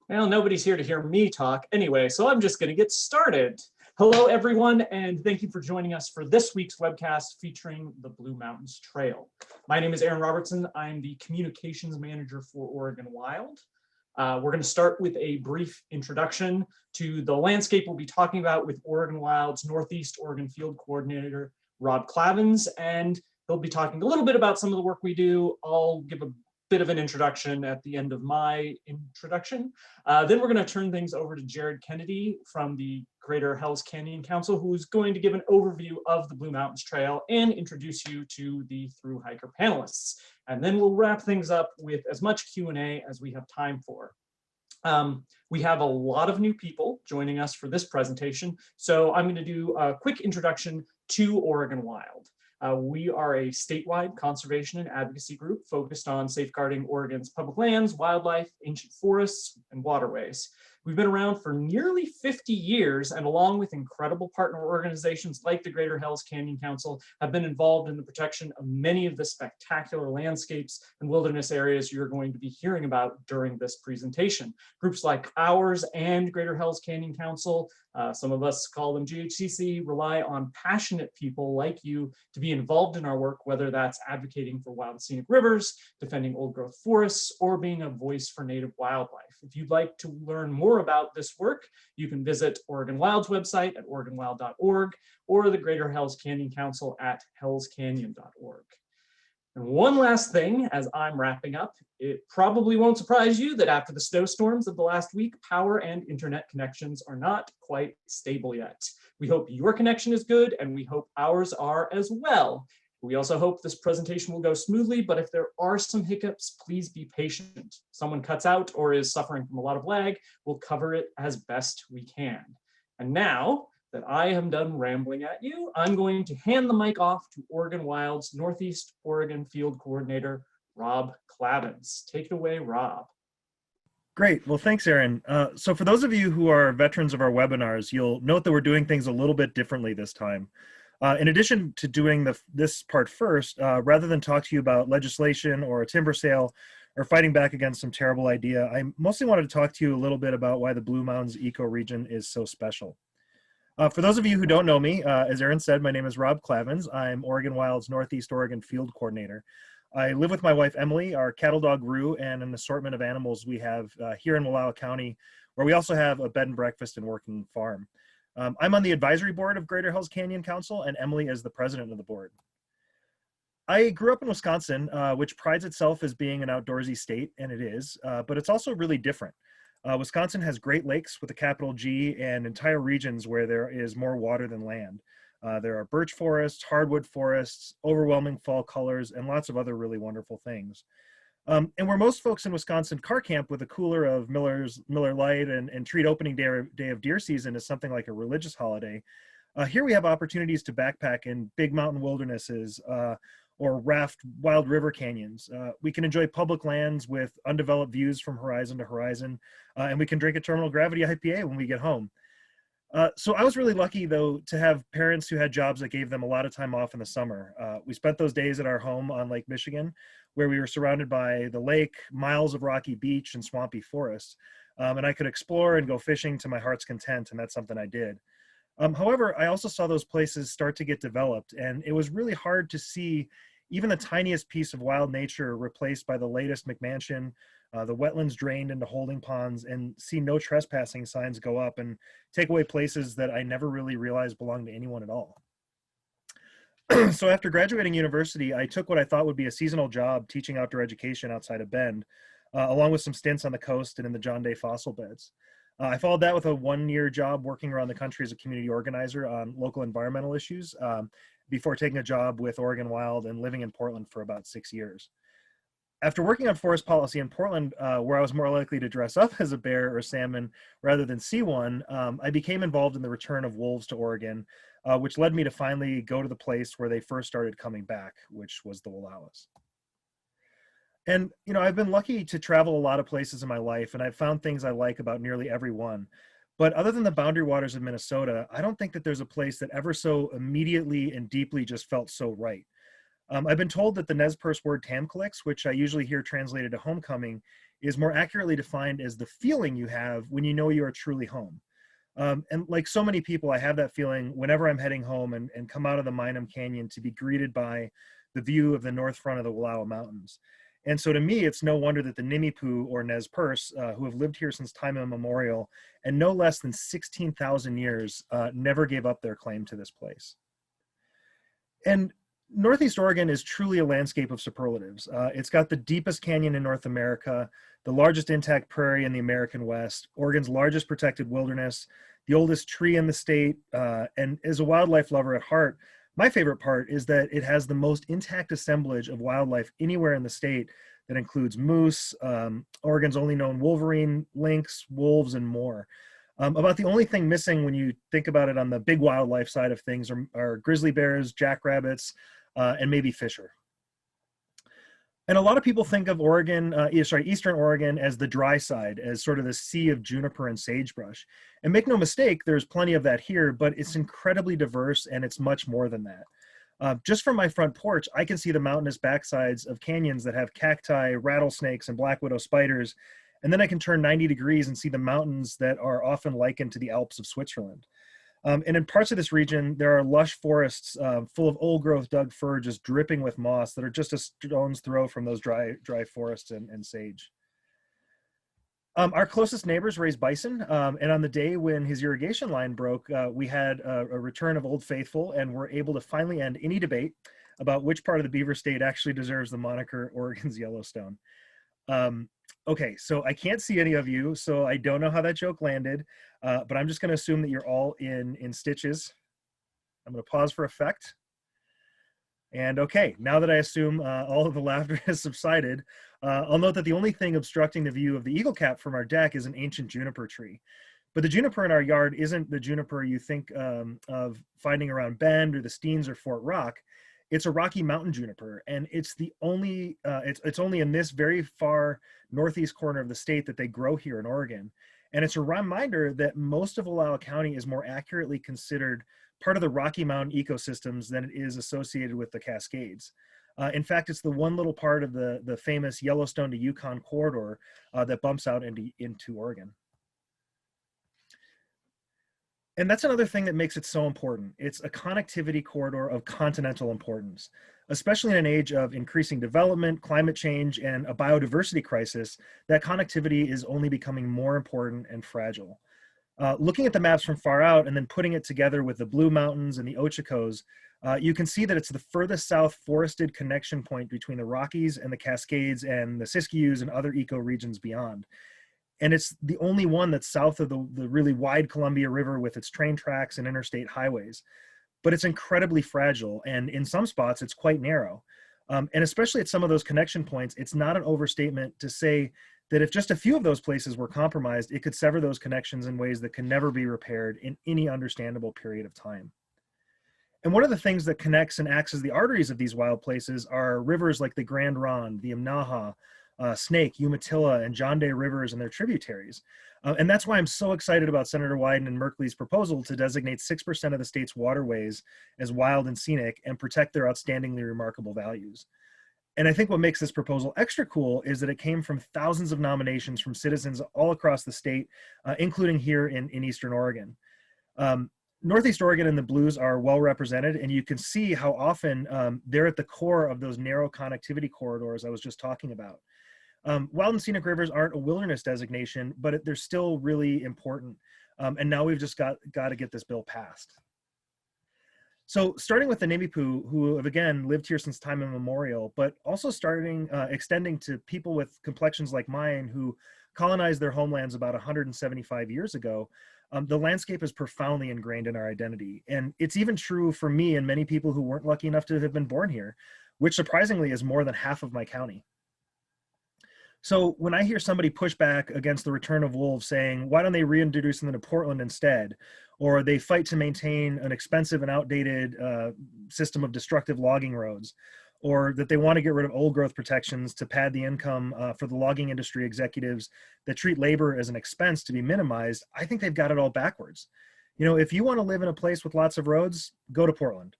Well, nobody's here to hear me talk anyway, so I'm just going to get started. Hello, everyone, and thank you for joining us for this week's webcast featuring the Blue Mountains Trail. My name is Aaron Robertson. I'm the Communications Manager for Oregon Wild. We're going to start with a brief introduction to the landscape we'll be talking about with Oregon Wild's Northeast Oregon Field Coordinator, Rob Clavins, and he'll be talking a little bit about some of the work we do. I'll give a bit of an introduction at the end of my introduction. Then we're going to turn things over to Jared Kennedy from the Greater Hells Canyon Council, who's going to give an overview of the Blue Mountains Trail and introduce you to the thru-hiker panelists. And then we'll wrap things up with as much Q&A as we have time for. We have a lot of new people joining us for this presentation, so I'm going to do a quick introduction to Oregon Wild. We are a statewide conservation and advocacy group focused on safeguarding Oregon's public lands, wildlife, ancient forests, and waterways. We've been around for nearly 50 years, and along with incredible partner organizations like the Greater Hells Canyon Council, have been involved in the protection of many of the spectacular landscapes and wilderness areas you're going to be hearing about during this presentation. Groups like ours and Greater Hells Canyon Council, some of us call them GHCC, rely on passionate people like you to be involved in our work, whether that's advocating for wild and scenic rivers, defending old growth forests, or being a voice for native wildlife. If you'd like to learn more about this work, you can visit Oregon Wild's website at oregonwild.org or the Greater Hells Canyon Council at hellscanyon.org. And one last thing as I'm wrapping up, it probably won't surprise you that after the snowstorms of the last week, power and internet connections are not quite stable yet. We hope your connection is good, and we hope ours are as well. We also hope this presentation will go smoothly, but if there are some hiccups, please be patient. If someone cuts out or is suffering from a lot of lag, we'll cover it as best we can. And now that I am done rambling at you, I'm going to hand the mic off to Oregon Wild's Northeast Oregon Field Coordinator, Rob Clavins. Take it away, Rob. Great. Well, thanks, Aaron. So for those of you who are veterans of our webinars, you'll note that we're doing things a little bit differently this time. In addition to doing this part first, rather than talk to you about legislation or a timber sale or fighting back against some terrible idea, I mostly wanted to talk to you a little bit about why the Blue Mountains ecoregion is so special. For those of you who don't know me, as Aaron said, my name is Rob Clavins. I'm Oregon Wild's Northeast Oregon Field Coordinator. I live with my wife, Emily, our cattle dog, Rue, and an assortment of animals we have here in Wenaha County, where we also have a bed and breakfast and working farm. I'm on the advisory board of Greater Hells Canyon Council, and Emily is the president of the board. I grew up in Wisconsin, which prides itself as being an outdoorsy state, and it is, but it's also really different. Wisconsin has Great Lakes with a capital G and entire regions where there is more water than land. There are birch forests, hardwood forests, overwhelming fall colors, and lots of other really wonderful things. And where most folks in Wisconsin car camp with a cooler of Miller Lite and treat opening day of deer season as something like a religious holiday, here we have opportunities to backpack in big mountain wildernesses or raft wild river canyons. We can enjoy public lands with undeveloped views from horizon to horizon, and we can drink a terminal gravity IPA when we get home. So I was really lucky, though, to have parents who had jobs that gave them a lot of time off in the summer. We spent those days at our home on Lake Michigan, where we were surrounded by the lake, miles of rocky beach, and swampy forests. And I could explore and go fishing to my heart's content, and that's something I did. However, I also saw those places start to get developed, and it was really hard to see even the tiniest piece of wild nature replaced by the latest McMansion, the wetlands drained into holding ponds, and see no trespassing signs go up and take away places that I never really realized belonged to anyone at all. So after graduating university, I took what I thought would be a seasonal job teaching outdoor education outside of Bend, along with some stints on the coast and in the John Day fossil beds. I followed that with a one-year job working around the country as a community organizer on local environmental issues before taking a job with Oregon Wild and living in Portland for about 6 years. After working on forest policy in Portland, where I was more likely to dress up as a bear or salmon rather than see one, I became involved in the return of wolves to Oregon, which led me to finally go to the place where they first started coming back, which was the Wallowas. And, you know, I've been lucky to travel a lot of places in my life, and I've found things I like about nearly every one. But other than the boundary waters of Minnesota, I don't think that there's a place that ever so immediately and deeply just felt so right. I've been told that the Nez Perce word tamclix, which I usually hear translated to homecoming, is more accurately defined as the feeling you have when you know you are truly home. And like so many people, I have that feeling whenever I'm heading home and come out of the Minam Canyon to be greeted by the view of the north front of the Wallowa Mountains. And so to me, it's no wonder that the Nimipu or Nez Perce, who have lived here since time immemorial and no less than 16,000 years, never gave up their claim to this place. And Northeast Oregon is truly a landscape of superlatives. It's got the deepest canyon in North America, the largest intact prairie in the American West, Oregon's largest protected wilderness, the oldest tree in the state, and as a wildlife lover at heart, my favorite part is that it has the most intact assemblage of wildlife anywhere in the state that includes moose, Oregon's only known wolverine, lynx, wolves, and more. About the only thing missing when you think about it on the big wildlife side of things are grizzly bears, jackrabbits, and maybe fisher. And a lot of people think of Eastern Oregon as the dry side, as sort of the sea of juniper and sagebrush. And make no mistake, there's plenty of that here, but it's incredibly diverse and it's much more than that. Just from my front porch, I can see the mountainous backsides of canyons that have cacti, rattlesnakes, and black widow spiders. And then I can turn 90 degrees and see the mountains that are often likened to the Alps of Switzerland. And in parts of this region, there are lush forests full of old growth Doug fir just dripping with moss that are just a stone's throw from those dry forests and sage. Our closest neighbors raise bison, and on the day when his irrigation line broke, we had a return of Old Faithful and were able to finally end any debate about which part of the beaver state actually deserves the moniker Oregon's Yellowstone. Okay, so I can't see any of you, so I don't know how that joke landed, but I'm just going to assume that you're all in stitches. I'm going to pause for effect. And okay, now that I assume all of the laughter has subsided, I'll note that the only thing obstructing the view of the eagle cap from our deck is an ancient juniper tree. But the juniper in our yard isn't the juniper you think of finding around Bend or the Steens or Fort Rock. It's a Rocky Mountain juniper, and it's the only it's only in this very far northeast corner of the state that they grow here in Oregon. And it's a reminder that most of Wallowa County is more accurately considered part of the Rocky Mountain ecosystems than it is associated with the Cascades. In fact, it's the one little part of the famous Yellowstone to Yukon corridor that bumps out into Oregon. And that's another thing that makes it so important. It's a connectivity corridor of continental importance, especially in an age of increasing development, climate change, and a biodiversity crisis. That connectivity is only becoming more important and fragile. Looking at the maps from far out and then putting it together with the Blue Mountains and the Ochakos, you can see that it's the furthest south forested connection point between the Rockies and the Cascades and the Siskiyous and other ecoregions beyond. And it's the only one that's south of the really wide Columbia River with its train tracks and interstate highways. But it's incredibly fragile, and in some spots, it's quite narrow. And especially at some of those connection points, it's not an overstatement to say that if just a few of those places were compromised, it could sever those connections in ways that can never be repaired in any understandable period of time. And one of the things that connects and acts as the arteries of these wild places are rivers like the Grand Ronde, the Imnaha, Snake, Umatilla, and John Day rivers and their tributaries. And that's why I'm so excited about Senator Wyden and Merkley's proposal to designate 6% of the state's waterways as wild and scenic and protect their outstandingly remarkable values. And I think what makes this proposal extra cool is that it came from thousands of nominations from citizens all across the state, including here in Eastern Oregon. Northeast Oregon and the Blues are well represented, and you can see how often they're at the core of those narrow connectivity corridors I was just talking about. Wild and scenic rivers aren't a wilderness designation, but they're still really important. And now we've just got to get this bill passed. So starting with the Nimipu, who have again lived here since time immemorial, but also extending to people with complexions like mine who colonized their homelands about 175 years ago, the landscape is profoundly ingrained in our identity. And it's even true for me and many people who weren't lucky enough to have been born here, which surprisingly is more than half of my county. So when I hear somebody push back against the return of wolves saying, why don't they reintroduce them to Portland instead? Or they fight to maintain an expensive and outdated system of destructive logging roads, or that they want to get rid of old growth protections to pad the income for the logging industry executives that treat labor as an expense to be minimized, I think they've got it all backwards. You know, if you want to live in a place with lots of roads, go to Portland.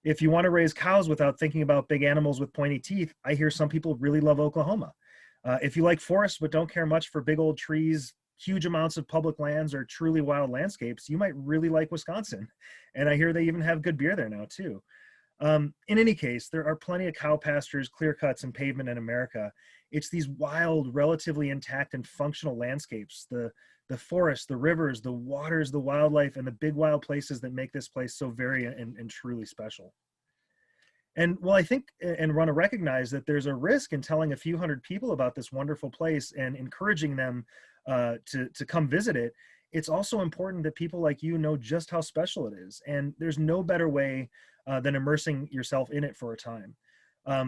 If you want to raise cows without thinking about big animals with pointy teeth, I hear some people really love Oklahoma. If you like forests but don't care much for big old trees, huge amounts of public lands, or truly wild landscapes, you might really like Wisconsin. And I hear they even have good beer there now too. In any case, there are plenty of cow pastures, clear cuts, and pavement in America. It's these wild, relatively intact and functional landscapes, the forests, the rivers, the waters, the wildlife, and the big wild places that make this place so very and truly special. And well, I think and want to recognize that there's a risk in telling a few hundred people about this wonderful place and encouraging them to come visit it. It's also important that people like you know just how special it is. And there's no better way than immersing yourself in it for a time.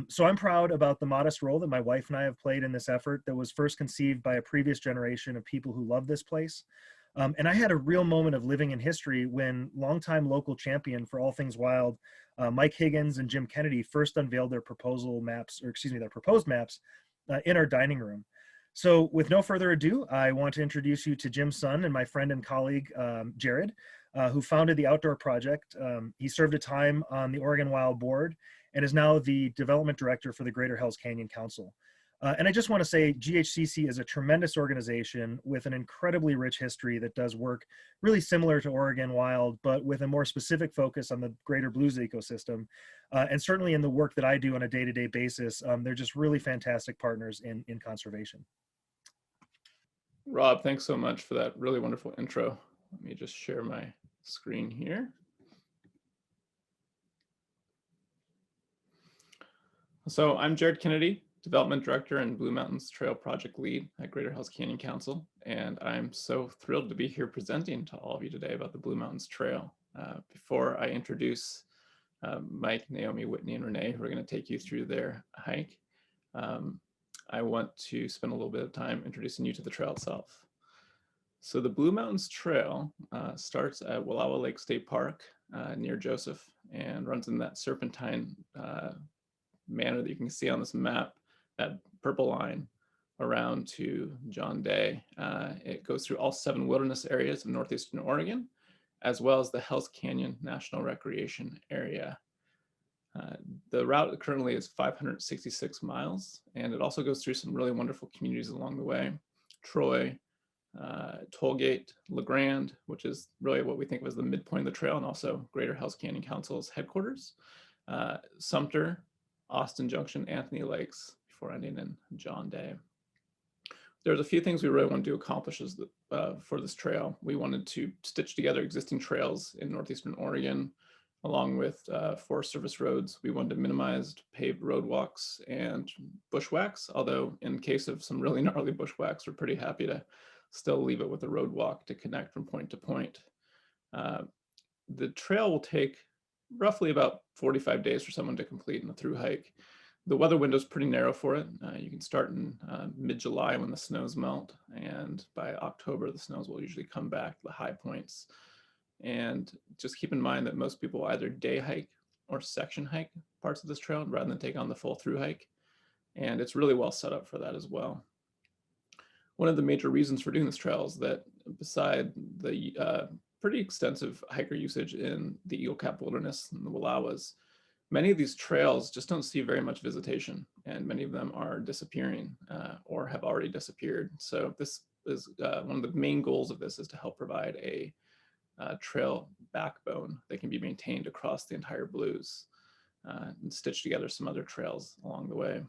So I'm proud about the modest role that my wife and I have played in this effort that was first conceived by a previous generation of people who love this place. And I had a real moment of living in history when longtime local champion for all things wild, Mike Higgins and Jim Kennedy first unveiled their their proposed maps in our dining room. So with no further ado, I want to introduce you to Jim's son and my friend and colleague, Jared, who founded the Outdoor Project. He served a time on the Oregon Wild Board and is now the development director for the Greater Hells Canyon Council. And I just want to say GHCC is a tremendous organization with an incredibly rich history that does work really similar to Oregon Wild, but with a more specific focus on the greater blues ecosystem. And certainly in the work that I do on a day-to-day basis, they're just really fantastic partners in conservation. Rob, thanks so much for that really wonderful intro. Let me just share my screen here. So I'm Jared Kennedy, Development Director and Blue Mountains Trail Project Lead at Greater Hells Canyon Council, and I'm so thrilled to be here presenting to all of you today about the Blue Mountains Trail. Before I introduce Mike, Naomi, Whitney, and Renee, who are going to take you through their hike, I want to spend a little bit of time introducing you to the trail itself. So the Blue Mountains Trail starts at Wenaha Lake State Park near Joseph and runs in that serpentine manner that you can see on this map, that purple line around to John Day. It goes through all 7 wilderness areas of northeastern Oregon, as well as the Hells Canyon National Recreation Area. The route currently is 566 miles, and it also goes through some really wonderful communities along the way. Troy, Tollgate, LeGrand, which is really what we think was the midpoint of the trail, and also Greater Hells Canyon Council's headquarters, Sumter, Austin Junction, Anthony Lakes, before ending in John Day. There's a few things we really wanted to accomplish for this trail. We wanted to stitch together existing trails in northeastern Oregon, along with Forest Service roads. We wanted to minimize paved roadwalks and bushwhacks, although in case of some really gnarly bushwhacks, we're pretty happy to still leave it with a roadwalk to connect from point to point. The trail will take roughly about 45 days for someone to complete in a through hike. The weather window is pretty narrow for it. You can start in mid-July when the snows melt, and by October, the snows will usually come back to the high points. And just keep in mind that most people either day hike or section hike parts of this trail rather than take on the full through hike. And it's really well set up for that as well. One of the major reasons for doing this trail is that beside the pretty extensive hiker usage in the Eagle Cap Wilderness and the Wallowas, many of these trails just don't see very much visitation, and many of them are disappearing or have already disappeared. So this is one of the main goals of this is to help provide a trail backbone that can be maintained across the entire Blues and stitch together some other trails along the way.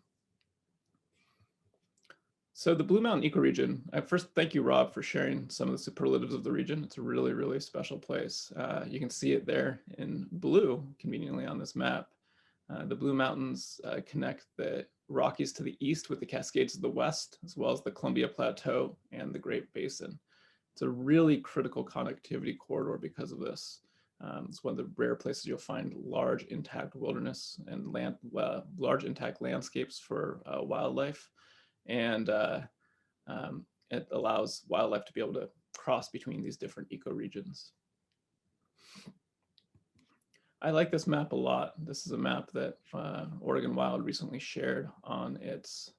So the Blue Mountain ecoregion, I first thank you, Rob, for sharing some of the superlatives of the region. It's a really, really special place. You can see it there in blue, conveniently on this map. The Blue Mountains connect the Rockies to the east with the Cascades to the west, as well as the Columbia Plateau and the Great Basin. It's a really critical connectivity corridor because of this. It's one of the rare places you'll find large intact wilderness and large intact landscapes for wildlife. And it allows wildlife to be able to cross between these different ecoregions. I like this map a lot. This is a map that Oregon Wild recently shared on its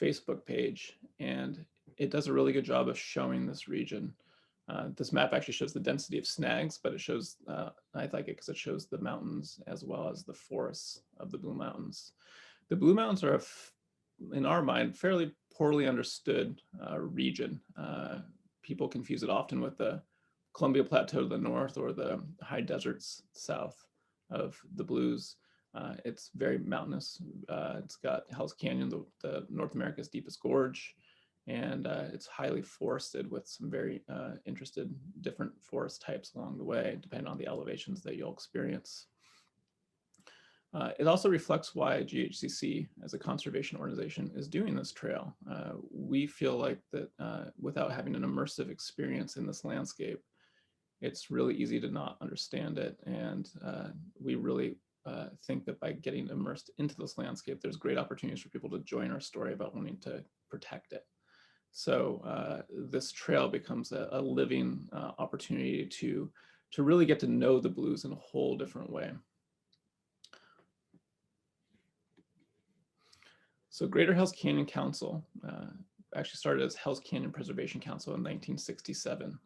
Facebook page, and it does a really good job of showing this region. This map actually shows the density of snags, but it shows, I like it because it shows the mountains as well as the forests of the Blue Mountains. The Blue Mountains are, in our mind, fairly poorly understood region. People confuse it often with the Columbia Plateau to the north or the high deserts south of the Blues. It's very mountainous. It's got Hell's Canyon, the North America's deepest gorge, and it's highly forested with some very interesting different forest types along the way, depending on the elevations that you'll experience. It also reflects why GHCC as a conservation organization is doing this trail. We feel like that without having an immersive experience in this landscape, it's really easy to not understand it. And we really think that by getting immersed into this landscape, there's great opportunities for people to join our story about wanting to protect it. So this trail becomes a living opportunity to really get to know the Blues in a whole different way. So Greater Hells Canyon Council actually started as Hells Canyon Preservation Council in 1967.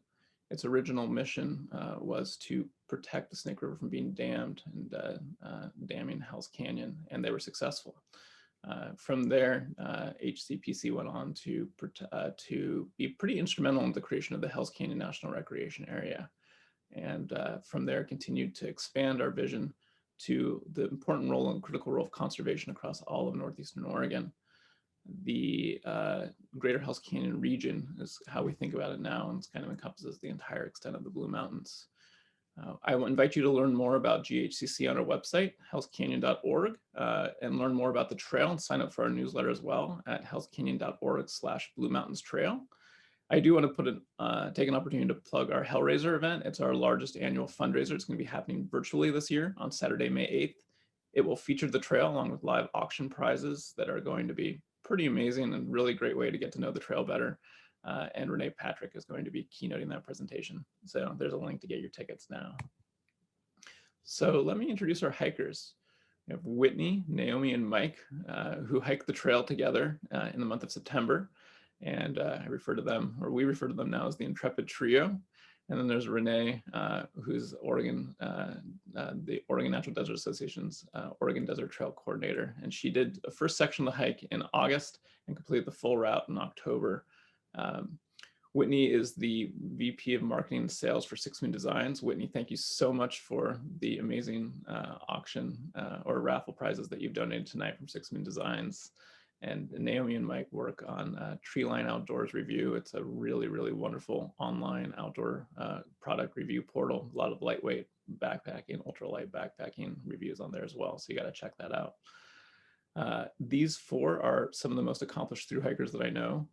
Its original mission was to protect the Snake River from being dammed and damming Hells Canyon, and they were successful. From there, HCPC went on to be pretty instrumental in the creation of the Hells Canyon National Recreation Area. And from there, continued to expand our vision to the important role and critical role of conservation across all of Northeastern Oregon. The Greater Hells Canyon region is how we think about it now, and it kind of encompasses the entire extent of the Blue Mountains. I will invite you to learn more about GHCC on our website, hellscanyon.org, and learn more about the trail and sign up for our newsletter as well at hellscanyon.org/Blue Mountains Trail. I do want to take an opportunity to plug our Hellraiser event. It's our largest annual fundraiser. It's going to be happening virtually this year on Saturday, May 8th. It will feature the trail along with live auction prizes that are going to be pretty amazing and really great way to get to know the trail better. And Renee Patrick is going to be keynoting that presentation. So there's a link to get your tickets now. So let me introduce our hikers. We have Whitney, Naomi, and Mike, who hike the trail together in the month of September. And I refer to them, or we refer to them now as the Intrepid Trio. And then there's Renee, who's the Oregon Natural Desert Association's Oregon Desert Trail Coordinator. And she did the first section of the hike in August and completed the full route in October. Whitney is the VP of Marketing and Sales for Six Moon Designs. Whitney, thank you so much for the amazing auction or raffle prizes that you've donated tonight from Six Moon Designs. And Naomi and Mike work on Treeline Outdoors Review. It's a really, really wonderful online outdoor product review portal. A lot of lightweight backpacking, ultralight backpacking reviews on there as well. So you got to check that out. These four are some of the most accomplished thru hikers that I know.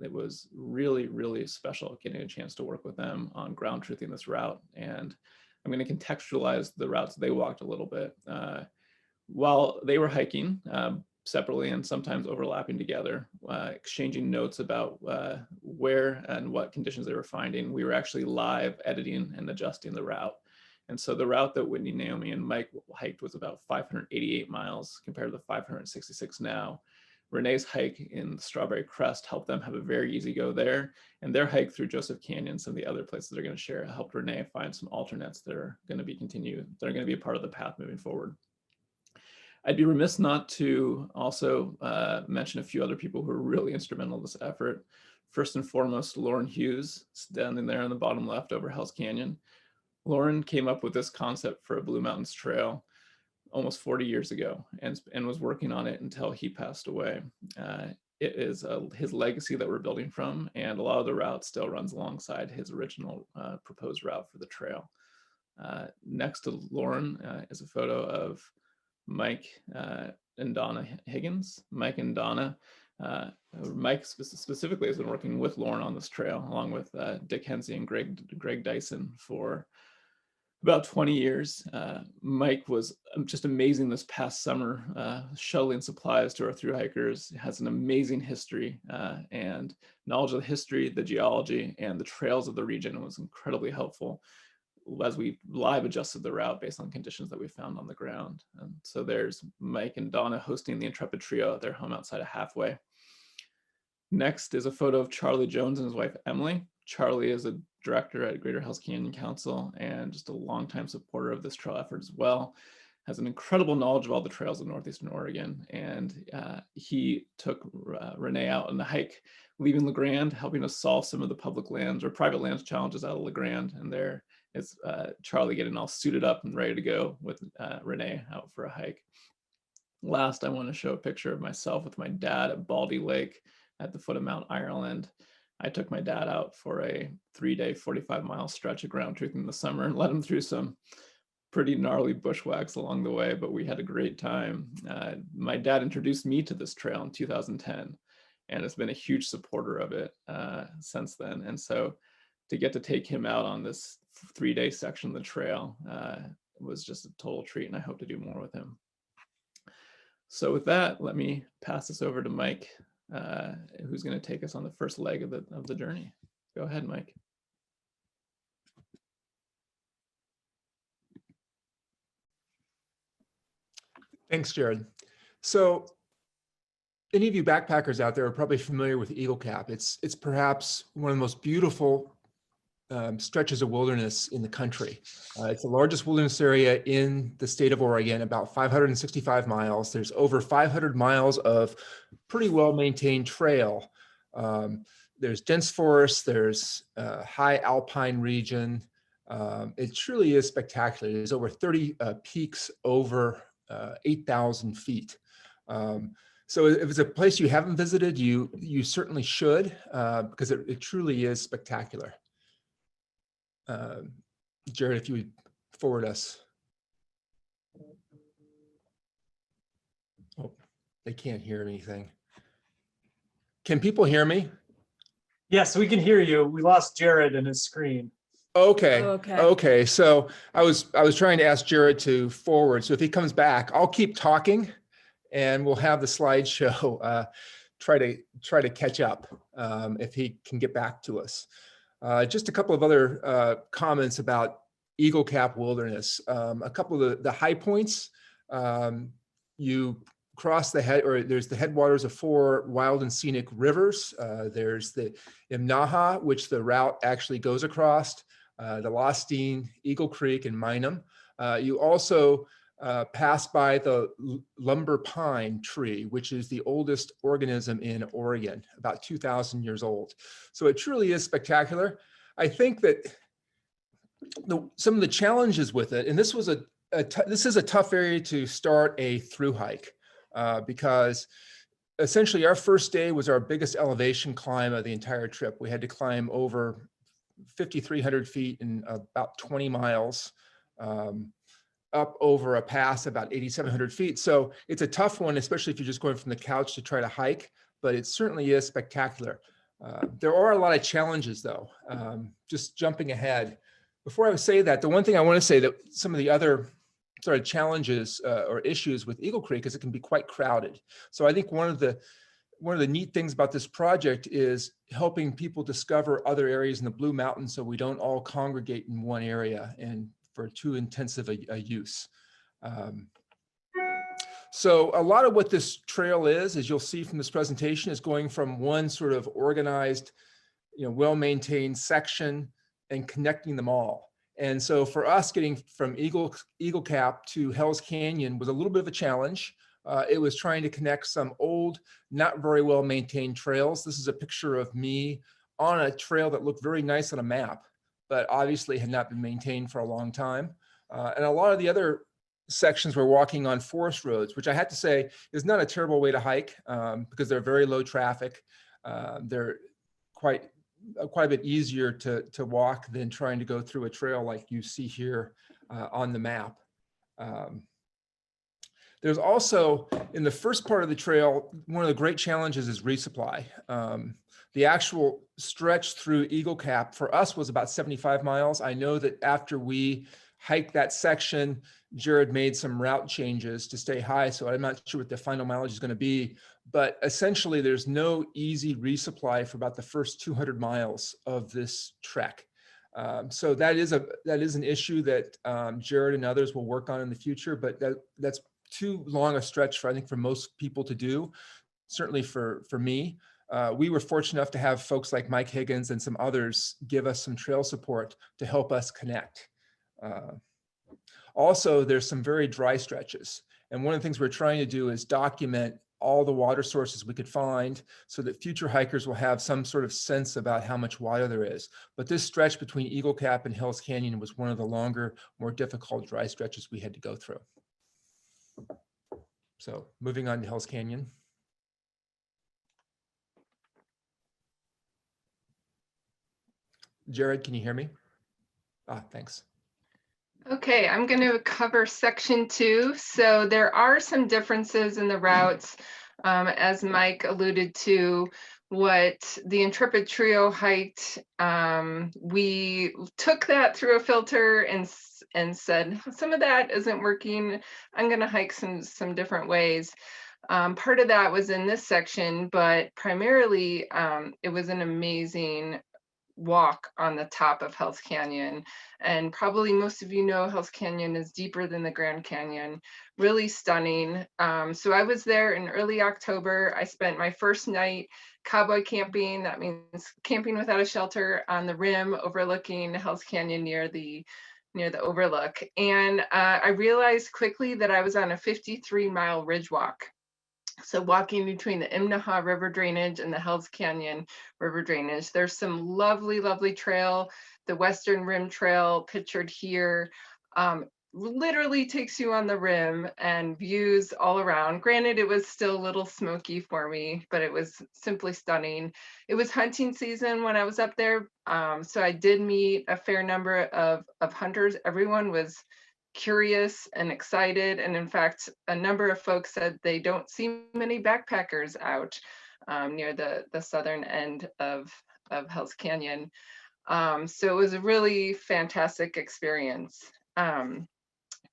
It was really, really special getting a chance to work with them on ground truthing this route. And I'm going to contextualize the routes they walked a little bit. While they were hiking, separately and sometimes overlapping together, exchanging notes about where and what conditions they were finding. We were actually live editing and adjusting the route. And so the route that Whitney, Naomi, and Mike hiked was about 588 miles compared to the 566 now. Renee's hike in the Strawberry Crest helped them have a very easy go there. And their hike through Joseph Canyon, some of the other places they're going to share, helped Renee find some alternates that are going to be a part of the path moving forward. I'd be remiss not to also mention a few other people who are really instrumental in this effort. First and foremost, Lauren Hughes, standing there on the bottom left over Hell's Canyon. Lauren came up with this concept for a Blue Mountains Trail almost 40 years ago and was working on it until he passed away. It is his legacy that we're building from, and a lot of the route still runs alongside his original proposed route for the trail. Next to Lauren is a photo of Mike and Donna Higgins. Mike and Donna, Mike specifically has been working with Lauren on this trail, along with Dick Hensey and Greg Dyson for about 20 years. Mike was just amazing this past summer, shuttling supplies to our thru hikers. He has an amazing history and knowledge of the history, the geology, and the trails of the region, and was incredibly helpful as we live adjusted the route based on conditions that we found on the ground. And so there's Mike and Donna hosting the Intrepid Trio at their home outside of Halfway. Next is a photo of Charlie Jones and his wife, Emily. Charlie is a director at Greater Hells Canyon Council and just a longtime supporter of this trail effort as well. has an incredible knowledge of all the trails in Northeastern Oregon. And he took Renee out on a hike, leaving LeGrand, helping us solve some of the public lands or private lands challenges out of LeGrand. And there is Charlie getting all suited up and ready to go with Renee out for a hike. Last, I want to show a picture of myself with my dad at Baldy Lake at the foot of Mount Ireland. I took my dad out for a 3-day, 45-mile stretch of ground truth in the summer and led him through some pretty gnarly bushwhacks along the way, but we had a great time. My dad introduced me to this trail in 2010 and has been a huge supporter of it since then. And so to get to take him out on this 3-day section of the trail was just a total treat, and I hope to do more with him. So with that, let me pass this over to Mike, who's going to take us on the first leg of the journey. Go ahead, Mike. Thanks, Jared. So any of you backpackers out there are probably familiar with Eagle Cap. It's perhaps one of the most beautiful stretches of wilderness in the country. It's the largest wilderness area in the state of Oregon, about 565 miles. There's over 500 miles of pretty well-maintained trail. There's dense forest, there's high alpine region. It truly is spectacular. There's over 30 peaks over 8,000 feet. So if it's a place you haven't visited, you certainly should, because it truly is spectacular. Jared, if you would forward us. Oh, they can't hear anything. Can people hear me? Yes, we can hear you. We lost Jared and his screen. Okay. Oh, okay. Okay. So I was trying to ask Jared to forward. So if he comes back, I'll keep talking, and we'll have the slideshow try to catch up if he can get back to us. Just a couple of other comments about Eagle Cap Wilderness. A couple of the high points. You cross there's the headwaters of 4 wild and scenic rivers. There's the Wenaha, which the route actually goes across, the Lostine, Eagle Creek, and Minam. You also pass by the lumber pine tree, which is the oldest organism in Oregon, about 2,000 years old. So it truly is spectacular. I think that some of the challenges with it, and this was this is a tough area to start a through hike because essentially our first day was our biggest elevation climb of the entire trip. We had to climb over 5,300 feet in about 20 miles. Up over a pass about 8,700 feet. So it's a tough one, especially if you're just going from the couch to try to hike, but it certainly is spectacular. There are a lot of challenges though. Just jumping ahead. Before I say that, the one thing I want to say that some of the other sort of challenges or issues with Eagle Creek is it can be quite crowded. So I think one of the neat things about this project is helping people discover other areas in the Blue Mountains so we don't all congregate in one area and for too intensive a use. So a lot of what this trail is, as you'll see from this presentation, is going from one sort of organized, well-maintained section and connecting them all. And so for us, getting from Eagle Cap to Hell's Canyon was a little bit of a challenge. It was trying to connect some old, not very well-maintained trails. This is a picture of me on a trail that looked very nice on a map, but obviously had not been maintained for a long time. And a lot of the other sections were walking on forest roads, which I had to say is not a terrible way to hike because they're very low traffic. They're quite a bit easier to walk than trying to go through a trail like you see here on the map. There's also, in the first part of the trail, one of the great challenges is resupply. The actual stretch through Eagle Cap for us was about 75 miles. I know that after we hiked that section, Jared made some route changes to stay high, so I'm not sure what the final mileage is going to be, but essentially there's no easy resupply for about the first 200 miles of this trek. So that is an issue that Jared and others will work on in the future, but that's too long a stretch for, I think, for most people to do, certainly for me. We were fortunate enough to have folks like Mike Higgins and some others give us some trail support to help us connect. Also, there's some very dry stretches. And one of the things we're trying to do is document all the water sources we could find so that future hikers will have some sort of sense about how much water there is. But this stretch between Eagle Cap and Hell's Canyon was one of the longer, more difficult dry stretches we had to go through. So moving on to Hell's Canyon. Jared, can you hear me? Thanks. Okay, I'm going to cover section 2. So there are some differences in the routes, as Mike alluded to. What the Intrepid Trio hiked, we took that through a filter and said, some of that isn't working. I'm going to hike some different ways. Part of that was in this section, but primarily it was an amazing walk on the top of Hell's Canyon. And probably most of you know Hell's Canyon is deeper than the Grand Canyon, really stunning. So I was there in early October. I spent my first night cowboy camping. That means camping without a shelter on the rim overlooking Hell's Canyon near the overlook. And I realized quickly that I was on a 53-mile ridge walk. So walking between the Wenaha River drainage and the Hell's Canyon River drainage, there's some lovely, lovely trail. The Western Rim Trail pictured here literally takes you on the rim and views all around. Granted, it was still a little smoky for me, but it was simply stunning. It was hunting season when I was up there. So I did meet a fair number of hunters. Everyone was curious and excited. And in fact, a number of folks said they don't see many backpackers out near the southern end of Hell's Canyon. So it was a really fantastic experience.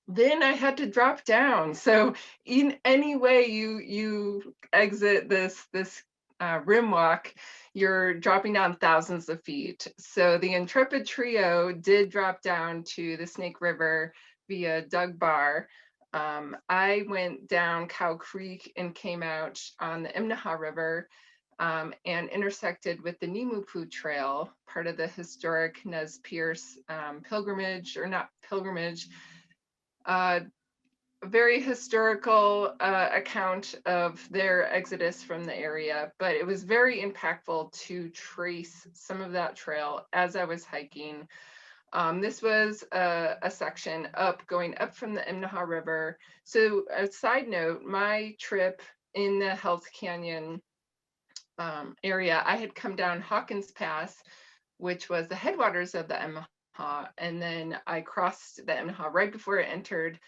Then I had to drop down. So in any way you exit this rim walk, you're dropping down thousands of feet. So the Intrepid Trio did drop down to the Snake River via Doug Bar. I went down Cow Creek and came out on the Wenaha River and intersected with the Nimupu Trail, part of the historic Nez Perce pilgrimage, or not pilgrimage, a very historical account of their exodus from the area, but it was very impactful to trace some of that trail as I was hiking. This was a section going up from the Wenaha River. So a side note, my trip in the Hell's Canyon area, I had come down Hawkins Pass, which was the headwaters of the Wenaha, and then I crossed the Wenaha right before it entered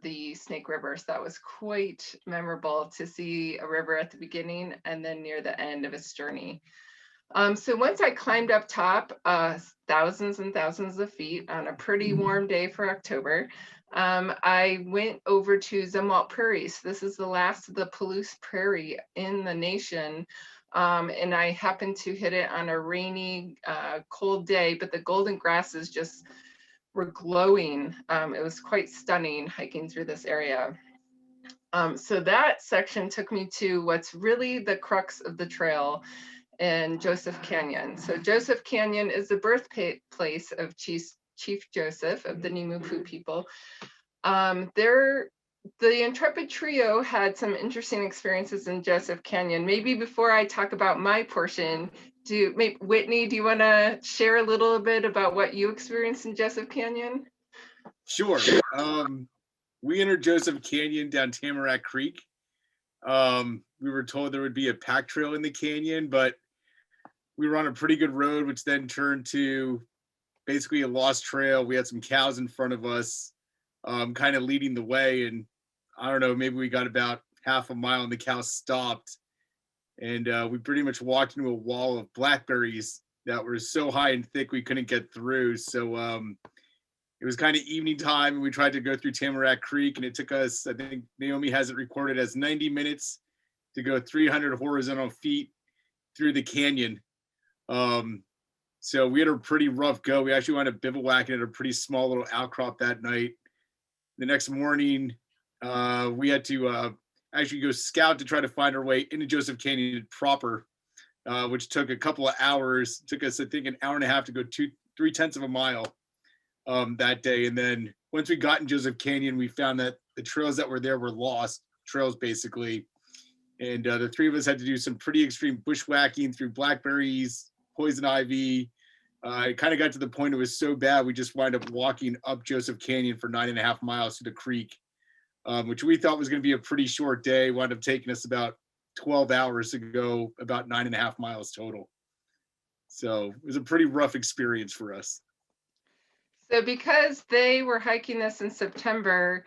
the Snake River. So that was quite memorable to see a river at the beginning and then near the end of its journey. So once I climbed up top, thousands and thousands of feet on a pretty warm day for October, I went over to Zumwalt Prairies. This is the last of the Palouse Prairie in the nation. And I happened to hit it on a rainy, cold day, but the golden grasses just were glowing. It was quite stunning hiking through this area. So that section took me to what's really the crux of the trail in Joseph Canyon. So Joseph Canyon is the birthplace of Chief Joseph of the Nimupu people. The Intrepid Trio had some interesting experiences in Joseph Canyon. Maybe before I talk about my portion, Whitney, do you want to share a little bit about what you experienced in Joseph Canyon? Sure. We entered Joseph Canyon down Tamarack Creek. We were told there would be a pack trail in the canyon, but we were on a pretty good road, which then turned to basically a lost trail. We had some cows in front of us, kind of leading the way. And I don't know, maybe we got about half a mile and the cows stopped. And we pretty much walked into a wall of blackberries that were so high and thick we couldn't get through. So it was kind of evening time, and we tried to go through Tamarack Creek, and it took us, I think Naomi has it recorded as 90 minutes to go 300 horizontal feet through the canyon. So we had a pretty rough go. We actually wound up bivouacking at a pretty small little outcrop that night. The next morning, we had to actually go scout to try to find our way into Joseph Canyon proper, which took a couple of hours. It took us, I think, an hour and a half to go 3/10 of a mile that day. And then once we got in Joseph Canyon, we found that the trails that were there were lost trails basically. And the three of us had to do some pretty extreme bushwhacking through blackberries, poison ivy. It kind of got to the point it was so bad, we just wound up walking up Joseph Canyon for 9.5 miles to the creek, which we thought was going to be a pretty short day. Wound up taking us about 12 hours to go about 9.5 miles total. So it was a pretty rough experience for us. So because they were hiking this in September,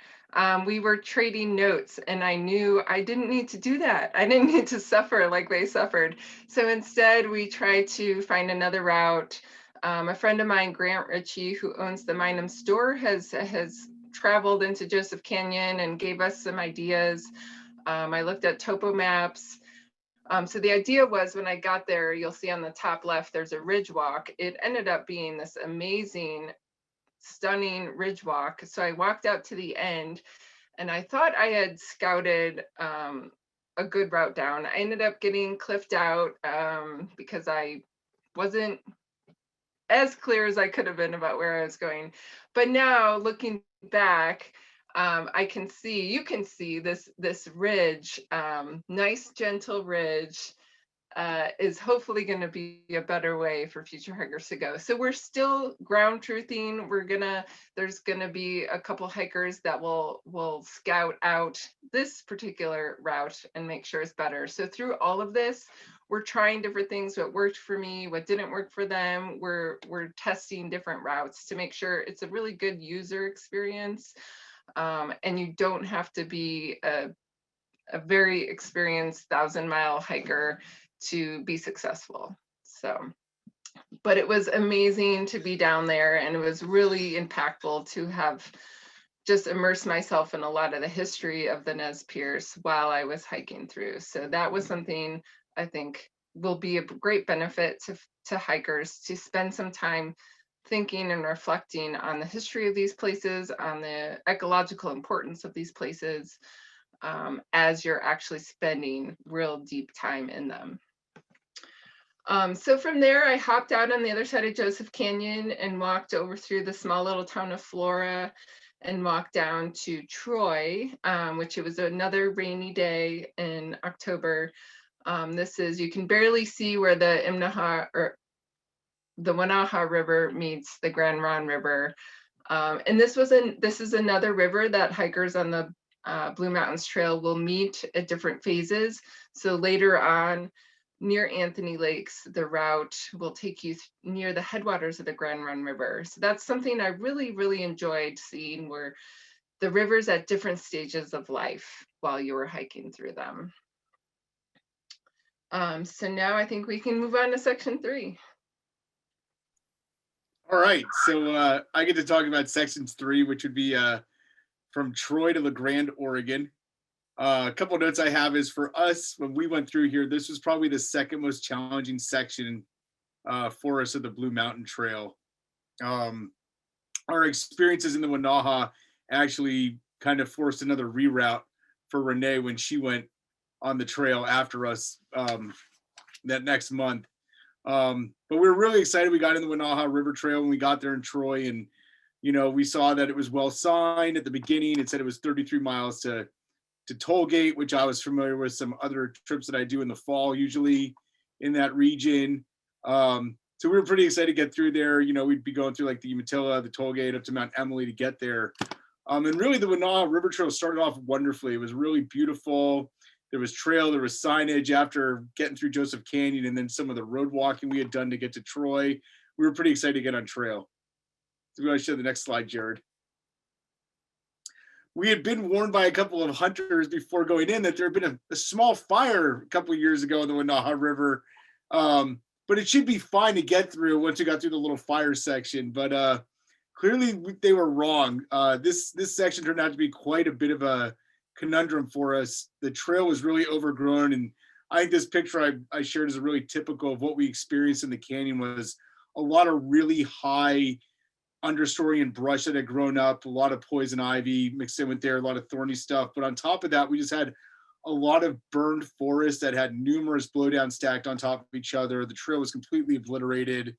we were trading notes, and I knew I didn't need to do that. I didn't need to suffer like they suffered. So instead, we tried to find another route. A friend of mine, Grant Ritchie, who owns the Minum store, has traveled into Joseph Canyon and gave us some ideas. I looked at topo maps. So the idea was, when I got there, you'll see on the top left, there's a ridge walk. It ended up being this amazing, stunning ridge walk. So I walked out to the end, and I thought I had scouted a good route down. I ended up getting cliffed out because I wasn't as clear as I could have been about where I was going. But now looking back, I can see, you can see this ridge, nice gentle ridge, is hopefully going to be a better way for future hikers to go. So we're still ground truthing. There's gonna be a couple hikers that will scout out this particular route and make sure it's better. So through all of this, we're trying different things, what worked for me, what didn't work for them. We're testing different routes to make sure it's a really good user experience. And you don't have to be a very experienced 1,000-mile hiker to be successful. So, but it was amazing to be down there, and it was really impactful to have just immersed myself in a lot of the history of the Nez Perce while I was hiking through. So that was something I think will be a great benefit to hikers, to spend some time thinking and reflecting on the history of these places, on the ecological importance of these places, as you're actually spending real deep time in them. So from there, I hopped out on the other side of Joseph Canyon and walked over through the small little town of Flora and walked down to Troy, which it was another rainy day in October. You can barely see where the Imnaha or the Wenaha River meets the Grand Ronde River. And this is another river that hikers on the Blue Mountains Trail will meet at different phases. So later on, near Anthony Lakes, the route will take you near the headwaters of the Grand Ronde River. So that's something I really, really enjoyed seeing, where the rivers at different stages of life while you were hiking through them. So now I think we can move on to section 3. All right, so I get to talk about sections 3, which would be from Troy to La Grande, Oregon. A couple of notes I have is, for us, when we went through here, this was probably the second most challenging section for us of the Blue Mountain Trail. Our experiences in the Wenaha actually kind of forced another reroute for Renee when she went on the trail after us that next month. But we were really excited. We got in the Wenaha River Trail when we got there in Troy, and we saw that it was well signed at the beginning. It said it was 33 miles to Tollgate, which I was familiar with some other trips that I do in the fall, usually in that region. So we were pretty excited to get through there. We'd be going through like the Umatilla, the Tollgate, up to Mount Emily to get there. And really the Wenaha River Trail started off wonderfully. It was really beautiful. There was trail, there was signage after getting through Joseph Canyon, and then some of the road walking we had done to get to Troy. We were pretty excited to get on trail. So we want to show the next slide, Jared. We had been warned by a couple of hunters before going in that there had been a small fire a couple of years ago in the Wenaha River, but it should be fine to get through once you got through the little fire section. But clearly they were wrong. This section turned out to be quite a bit of a conundrum for us. The trail was really overgrown, and I think this picture I shared is really typical of what we experienced in the canyon. Was a lot of really high understory and brush that had grown up, a lot of poison ivy mixed in with there, a lot of thorny stuff. But on top of that, we just had a lot of burned forest that had numerous blowdowns stacked on top of each other. The trail was completely obliterated.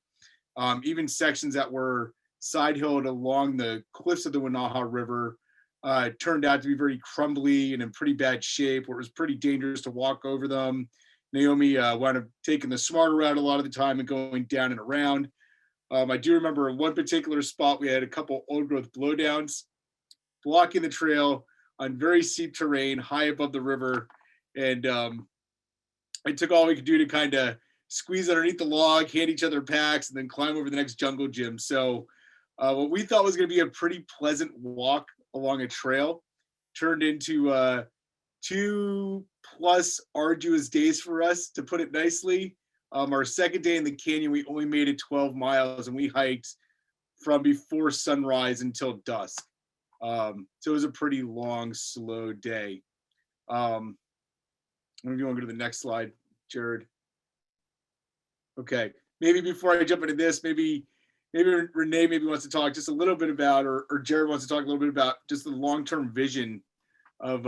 Even sections that were side hilled along the cliffs of the Wenaha River. It turned out to be very crumbly and in pretty bad shape, where it was pretty dangerous to walk over them. Naomi wound up taking the smarter route a lot of the time and going down and around. I do remember in one particular spot, we had a couple old growth blowdowns blocking the trail on very steep terrain, high above the river. And it took all we could do to kind of squeeze underneath the log, hand each other packs, and then climb over the next jungle gym. So what we thought was going to be a pretty pleasant walk along a trail turned into 2+ arduous days for us, to put it nicely. Our second day in the canyon, we only made it 12 miles, and we hiked from before sunrise until dusk. So it was a pretty long, slow day. If you want to go to the next slide, Jared. Okay, maybe before I jump into this, maybe Renee maybe wants to talk just a little bit about, or Jared wants to talk a little bit about just the long-term vision of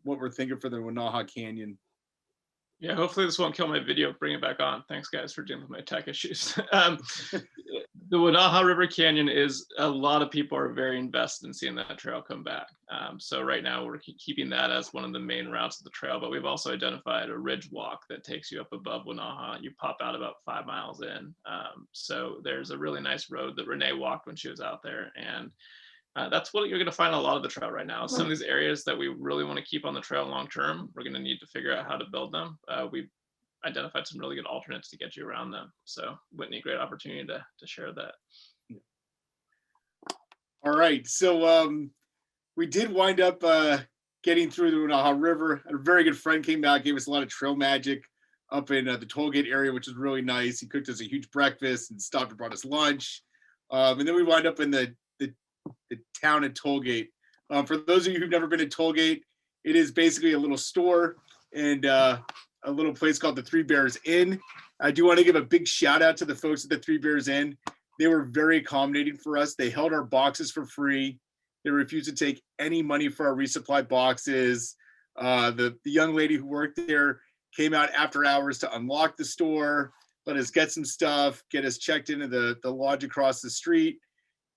what we're thinking for the Wenaha Canyon. Yeah, hopefully this won't kill my video. Bring it back on. Thanks, guys, for dealing with my tech issues. The Wenaha River Canyon is, a lot of people are very invested in seeing that trail come back. So right now we're keeping that as one of the main routes of the trail, but we've also identified a ridge walk that takes you up above Wenaha. You pop out about 5 miles in. So there's a really nice road that Renee walked when she was out there. And that's what you're going to find on a lot of the trail right now. Some of these areas that we really want to keep on the trail long term, we're going to need to figure out how to build them. We've identified some really good alternates to get you around them. So Whitney, great opportunity to share that. All right, so we did wind up getting through the Wenaha River. A very good friend came out, gave us a lot of trail magic up in the toll gate area, which was really nice. He cooked us a huge breakfast and stopped and brought us lunch. And then we wind up in the town at Tollgate. For those of you who've never been to Tollgate, it is basically a little store and a little place called the Three Bears Inn. I do want to give a big shout out to the folks at the Three Bears Inn. They were very accommodating for us. They held our boxes for free. They refused to take any money for our resupply boxes. The young lady who worked there came out after hours to unlock the store, let us get some stuff, get us checked into the lodge across the street.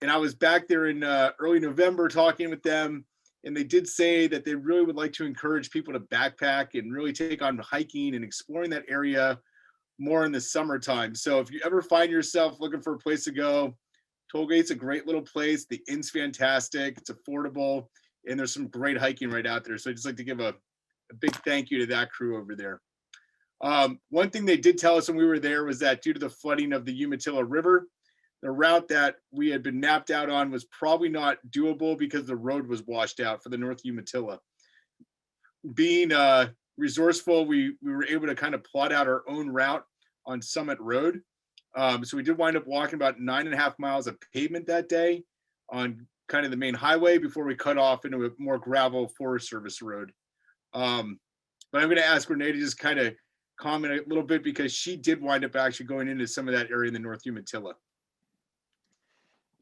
And I was back there in early November talking with them, and they did say that they really would like to encourage people to backpack and really take on hiking and exploring that area more in the summertime. So if you ever find yourself looking for a place to go, Tollgate's a great little place. The inn's fantastic. It's affordable, and there's some great hiking right out there. So I'd just like to give a big thank you to that crew over there. One thing they did tell us when we were there was that due to the flooding of the Umatilla River, the route that we had been mapped out on was probably not doable because the road was washed out for the North Umatilla. Being resourceful, we were able to kind of plot out our own route on Summit Road. So we did wind up walking about 9.5 miles of pavement that day on kind of the main highway before we cut off into a more gravel Forest Service road. But I'm going to ask Renee to just kind of comment a little bit because she did wind up actually going into some of that area in the North Umatilla.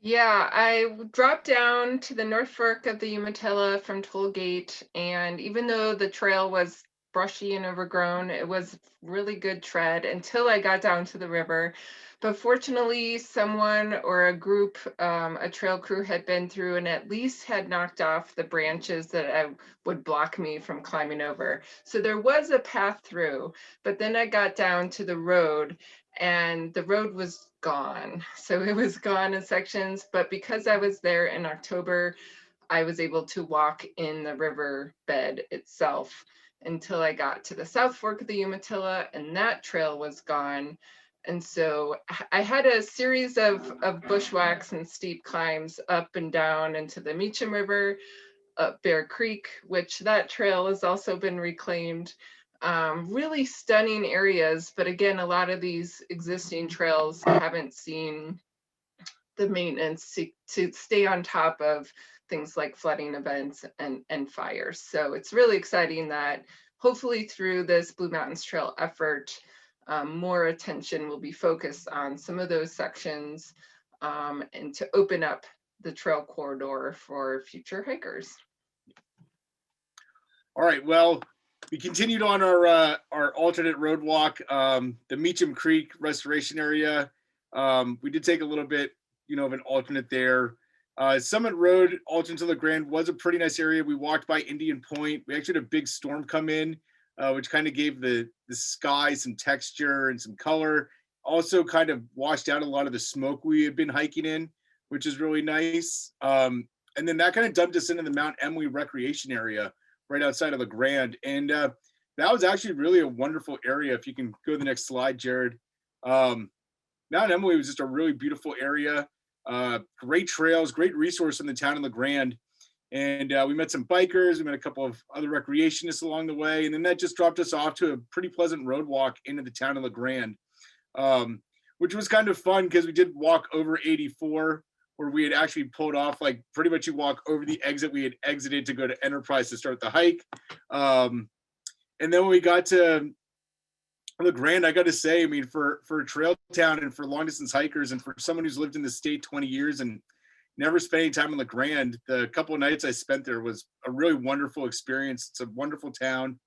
Yeah, I dropped down to the North Fork of the Umatilla from Tollgate, and even though the trail was brushy and overgrown, it was really good tread until I got down to the river. But fortunately, someone or a group, a trail crew had been through and at least had knocked off the branches that would block me from climbing over. So there was a path through, but then I got down to the road and the road was gone. So it was gone in sections, but because I was there in October, I was able to walk in the river bed itself until I got to the South Fork of the Umatilla, and that trail was gone. And so I had a series of bushwhacks and steep climbs up and down into the Meacham River, up Bear Creek, which that trail has also been reclaimed. Really stunning areas, but again, a lot of these existing trails haven't seen the maintenance to stay on top of things like flooding events and fires. So it's really exciting that hopefully through this Blue Mountains Trail effort, more attention will be focused on some of those sections and to open up the trail corridor for future hikers. All right, well, we continued on our alternate road walk, the Meacham Creek restoration area. We did take a little bit of an alternate there. Summit Road, alternate to LeGrand, was a pretty nice area. We walked by Indian Point. We actually had a big storm come in, which kind of gave the sky some texture and some color. Also kind of washed out a lot of the smoke we had been hiking in, which is really nice. And then that kind of dumped us into the Mount Emily recreation area right outside of LeGrand. And that was actually really a wonderful area. If you can go to the next slide, Jared. Mount Emily was just a really beautiful area. Great trails, great resource in the town of LeGrand. And we met some bikers, we met a couple of other recreationists along the way. And then that just dropped us off to a pretty pleasant road walk into the town of LeGrand, which was kind of fun because we did walk over 84, where we had actually pulled off, like pretty much you walk over the exit we had exited to go to Enterprise to start the hike. And then when we got to LeGrand, I got to say, I mean, for a trail town and for long distance hikers and for someone who's lived in the state 20 years and never spent any time in LeGrand, the couple of nights I spent there was a really wonderful experience. It's a wonderful town.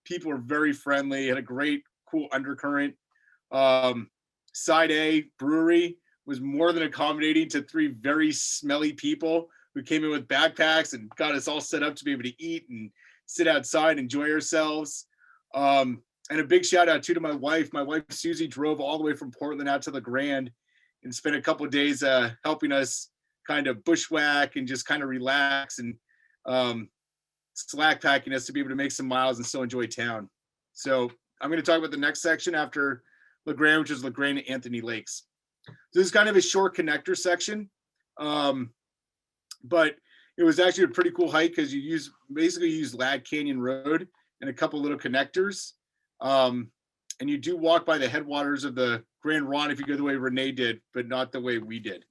People are very friendly, had a great, cool undercurrent. Side A brewery was more than accommodating to 3 very smelly people who came in with backpacks and got us all set up to be able to eat and sit outside, enjoy ourselves. And a big shout out too to my wife. My wife, Susie, drove all the way from Portland out to LeGrand and spent a couple of days helping us kind of bushwhack and just kind of relax and slack packing us to be able to make some miles and still enjoy town. So I'm going to talk about the next section after LeGrand, which is LeGrand and Anthony Lakes. So this is kind of a short connector section, but it was actually a pretty cool hike because you basically use Ladd Canyon Road and a couple little connectors. And you do walk by the headwaters of the Grand Ronde if you go the way Renee did, but not the way we did.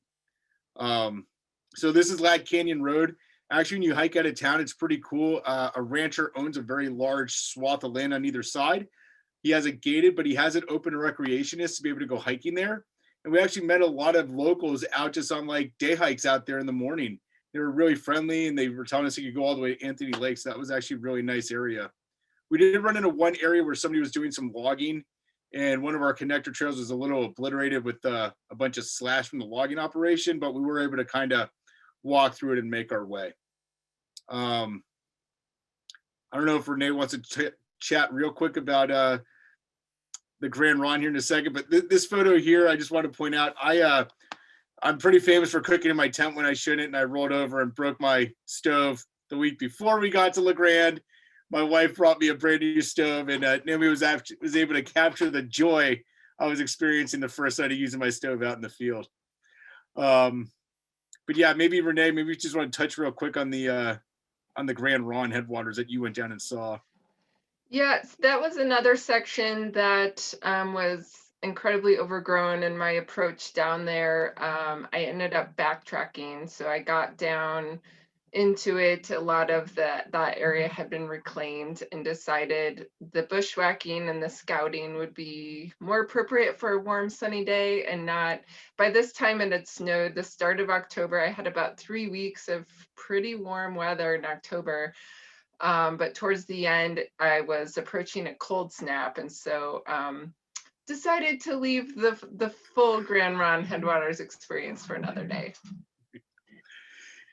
So this is Ladd Canyon Road. Actually, when you hike out of town, it's pretty cool. A rancher owns a very large swath of land on either side. He has it gated, but he has it open to recreationists to be able to go hiking there. And we actually met a lot of locals out just on like day hikes out there in the morning. They were really friendly and they were telling us you could go all the way to Anthony Lakes. That was actually a really nice area. We did run into one area where somebody was doing some logging and one of our connector trails was a little obliterated with a bunch of slash from the logging operation, but we were able to kind of walk through it and make our way. I don't know if Renee wants to chat real quick about the Grand Ronde here in a second, but this photo here, I just want to point out, I'm pretty famous for cooking in my tent when I shouldn't, and I rolled over and broke my stove the week before we got to LeGrand. My wife brought me a brand new stove, and Naomi was able to capture the joy I was experiencing the first night of using my stove out in the field. But yeah, maybe Renee, maybe you just want to touch real quick on the Grand Ronde headwaters that you went down and saw. Yes, that was another section that was incredibly overgrown in my approach down there. I ended up backtracking, so I got down into it. A lot of that area had been reclaimed and decided the bushwhacking and the scouting would be more appropriate for a warm sunny day and not. By this time it had snowed the start of October. I had about 3 weeks of pretty warm weather in October. But towards the end, I was approaching a cold snap, and so decided to leave the full Grand Ronde Headwaters experience for another day.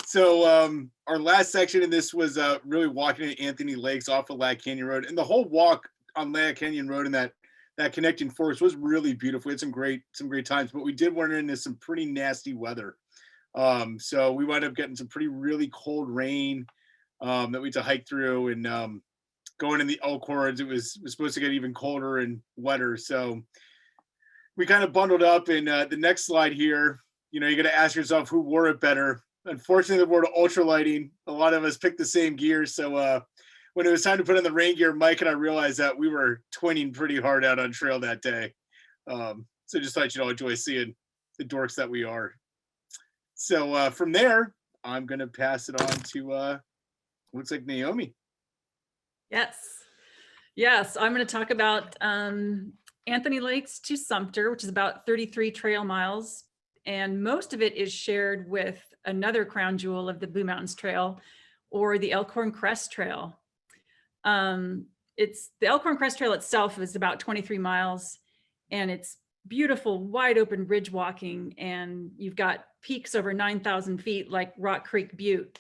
So our last section in this was really walking to Anthony Lakes off of Ladd Canyon Road, and the whole walk on Ladd Canyon Road and that connecting forest was really beautiful. We had some great times, but we did run into some pretty nasty weather. So we wound up getting some really cold rain that we had to hike through, and going in the Elkhorns, it was supposed to get even colder and wetter. So we kind of bundled up, and the next slide here, you got to ask yourself who wore it better. Unfortunately, the word ultralighting, a lot of us picked the same gear. So when it was time to put on the rain gear, Mike and I realized that we were twinning pretty hard out on trail that day. So just thought you'd all enjoy seeing the dorks that we are. So from there, I'm going to pass it on to looks like Naomi. Yes, I'm going to talk about Anthony Lakes to Sumter, which is about 33 trail miles. And most of it is shared with another crown jewel of the Blue Mountains Trail, or the Elkhorn Crest Trail. The Elkhorn Crest Trail itself is about 23 miles, and it's beautiful wide open ridge walking, and you've got peaks over 9,000 feet like Rock Creek Butte.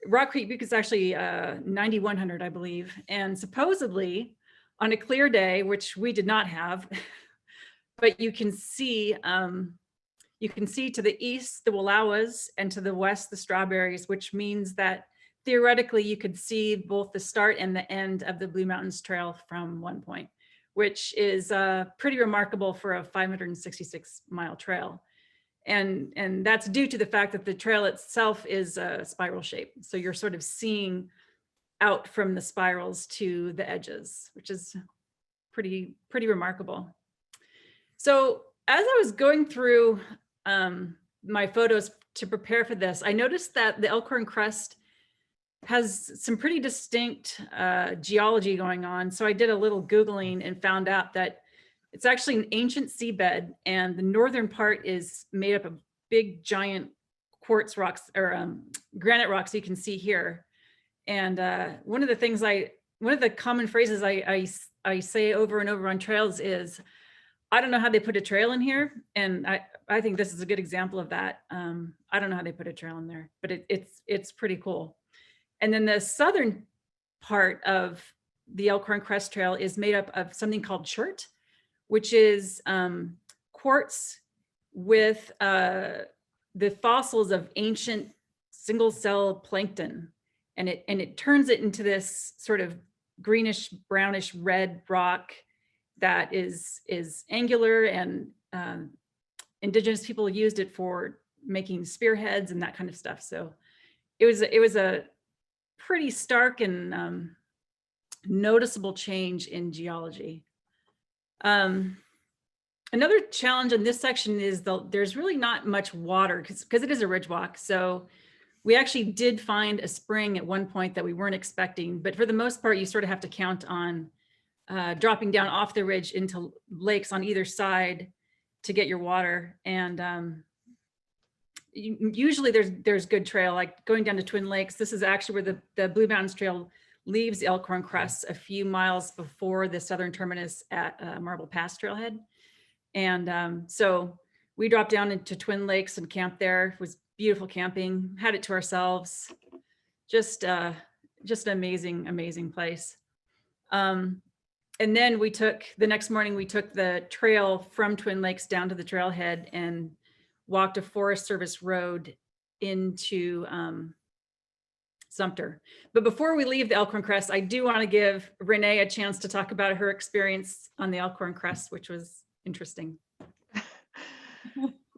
Rock Creek Butte is actually 9,100, I believe. And supposedly on a clear day, which we did not have, but you can see to the east, the Wallowas, and to the west, the Strawberries, which means that theoretically you could see both the start and the end of the Blue Mountains Trail from one point, which is pretty remarkable for a 566-mile trail. And that's due to the fact that the trail itself is a spiral shape. So you're sort of seeing out from the spirals to the edges, which is pretty remarkable. So as I was going through my photos to prepare for this, I noticed that the Elkhorn Crest has some pretty distinct geology going on. So I did a little Googling and found out that it's actually an ancient seabed, and the northern part is made up of big giant quartz rocks or granite rocks you can see here. And one of the common phrases I say over and over on trails is, I don't know how they put a trail in here. And I think this is a good example of that. I don't know how they put a trail in there, but it's pretty cool. And then the southern part of the Elkhorn Crest Trail is made up of something called chert, which is quartz with the fossils of ancient single cell plankton. And it turns it into this sort of greenish, brownish red rock that is angular, and indigenous people used it for making spearheads and that kind of stuff. So it was a pretty stark and noticeable change in geology. Another challenge in this section is there's really not much water because it is a ridge walk. So we actually did find a spring at one point that we weren't expecting, but for the most part, you sort of have to count on dropping down off the ridge into lakes on either side to get your water. And usually there's good trail, like going down to Twin Lakes. This is actually where the Blue Mountains Trail leaves the Elkhorn Crest a few miles before the southern terminus at Marble Pass Trailhead. And so we dropped down into Twin Lakes and camped there. It was beautiful camping, had it to ourselves. Just an amazing place. And then the next morning we took the trail from Twin Lakes down to the trailhead and walked a Forest Service road into Sumter. But before we leave the Elkhorn Crest, I do want to give Renee a chance to talk about her experience on the Elkhorn Crest, which was interesting.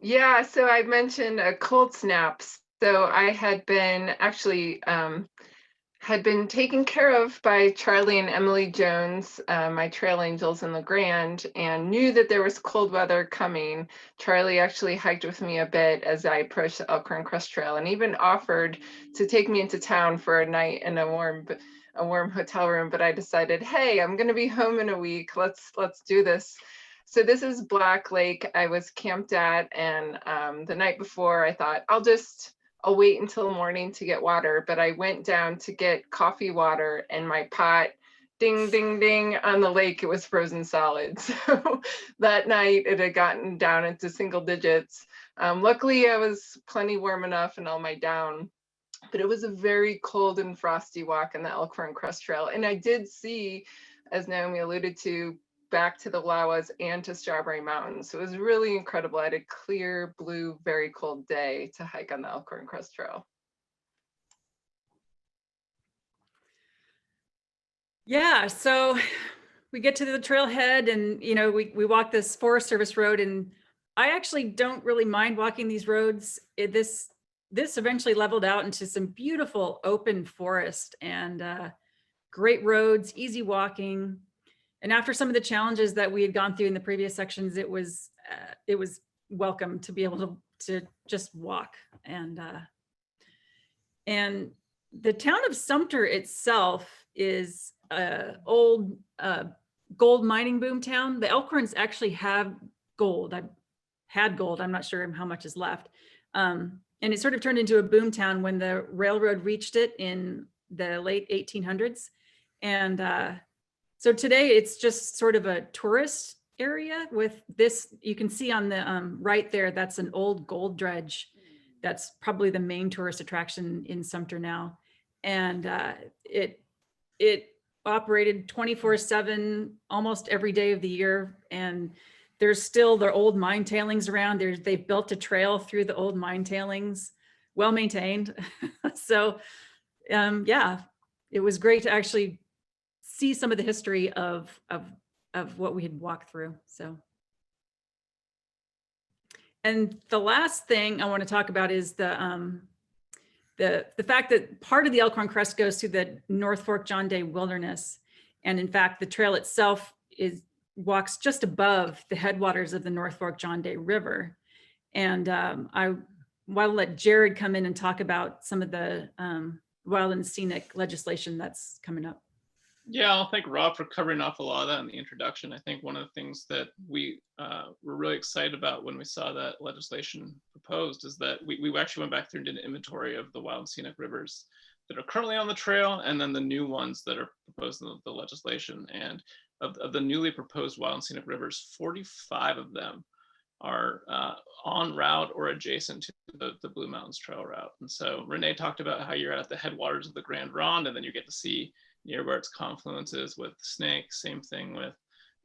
Yeah, so I mentioned a cold snap. So I had been actually taken care of by Charlie and Emily Jones, my trail angels in the Grand, and knew that there was cold weather coming. Charlie actually hiked with me a bit as I approached the Elkhorn Crest Trail, and even offered to take me into town for a night in a warm hotel room. But I decided, hey, I'm going to be home in a week. Let's do this. So this is Black Lake I was camped at, and the night before I thought I'll wait until morning to get water, but I went down to get coffee water, and my pot, ding, ding, ding, on the lake, it was frozen solid. So that night it had gotten down into single digits. Luckily I was plenty warm enough in all my down, but it was a very cold and frosty walk on the Elkhorn Crest Trail. And I did see, as Naomi alluded to, back to the Wallowas and to Strawberry Mountains. So it was really incredible. I had a clear, blue, very cold day to hike on the Elkhorn Crest Trail. Yeah, so we get to the trailhead, and we walk this Forest Service road, and I actually don't really mind walking these roads. This eventually leveled out into some beautiful open forest and great roads, easy walking. And after some of the challenges that we had gone through in the previous sections, it was welcome to be able to just walk. And the town of Sumter itself is an old gold mining boom town. The Elkhorns actually have gold. I've had gold. I'm not sure how much is left. And it sort of turned into a boom town when the railroad reached it in the late 1800s. And so today it's just sort of a tourist area with this. You can see on the right there, that's an old gold dredge. That's probably the main tourist attraction in Sumter now. And it operated 24/7 almost every day of the year. And there's still the old mine tailings around there. They built a trail through the old mine tailings, well maintained. So yeah, it was great to actually see some of the history of what we had walked through. So, and the last thing I want to talk about is the fact that part of the Elkhorn Crest goes through the North Fork John Day Wilderness, and in fact, the trail itself walks just above the headwaters of the North Fork John Day River. And I want to let Jared come in and talk about some of the wild and scenic legislation that's coming up. Yeah, I'll thank Rob for covering off a lot of that in the introduction. I think one of the things that we were really excited about when we saw that legislation proposed is that we actually went back through and did an inventory of the wild and scenic rivers that are currently on the trail, and then the new ones that are proposed in the legislation. And of the newly proposed wild and scenic rivers, 45 of them are on route or adjacent to the Blue Mountains Trail route. And so Renee talked about how you're at the headwaters of the Grand Ronde, and then you get to see near where its confluences with Snake. Same thing with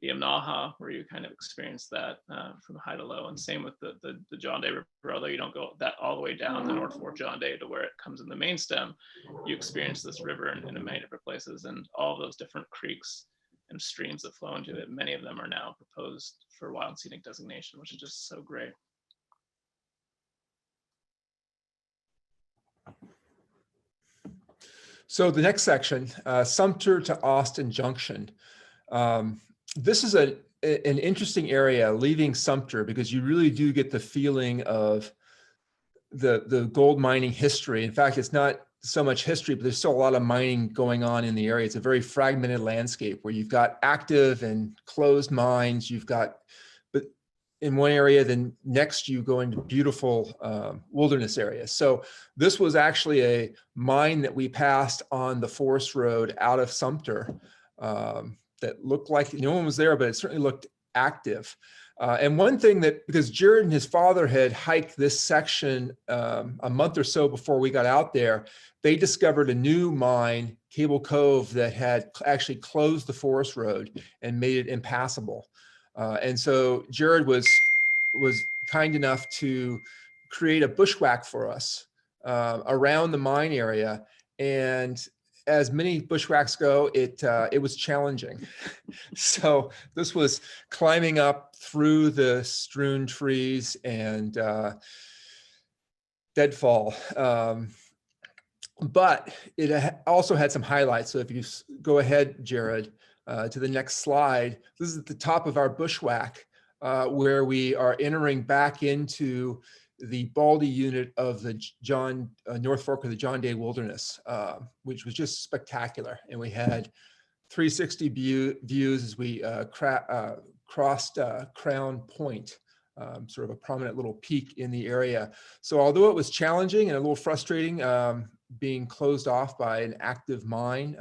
the Umatilla, where you kind of experience that from high to low. And same with the John Day River, although you don't go that all the way down the North Fork John Day to where it comes in the main stem, you experience this river in many different places, and all those different creeks and streams that flow into it. Many of them are now proposed for wild and scenic designation, which is just so great. So the next section, Sumter to Austin Junction. This is an interesting area, leaving Sumter, because you really do get the feeling of the gold mining history. In fact, it's not so much history, but there's still a lot of mining going on in the area. It's a very fragmented landscape where you've got active and closed mines. You've got, but in one area, then next you go into beautiful wilderness areas. So this was actually a mine that we passed on the forest road out of Sumter that looked like no one was there, but it certainly looked active. And one thing that, because Jared and his father had hiked this section a month or so before we got out there, they discovered a new mine, Cable Cove, that had actually closed the forest road and made it impassable. And so Jared was kind enough to create a bushwhack for us around the mine area. And as many bushwhacks go, it was challenging. So this was climbing up through the strewn trees and deadfall. But it also had some highlights. So if you go ahead, Jared, to the next slide, this is at the top of our bushwhack where we are entering back into the Baldy unit of the North Fork of the John Day Wilderness, which was just spectacular. And we had 360 views as we crossed Crown Point, sort of a prominent little peak in the area. So although it was challenging and a little frustrating being closed off by an active mine,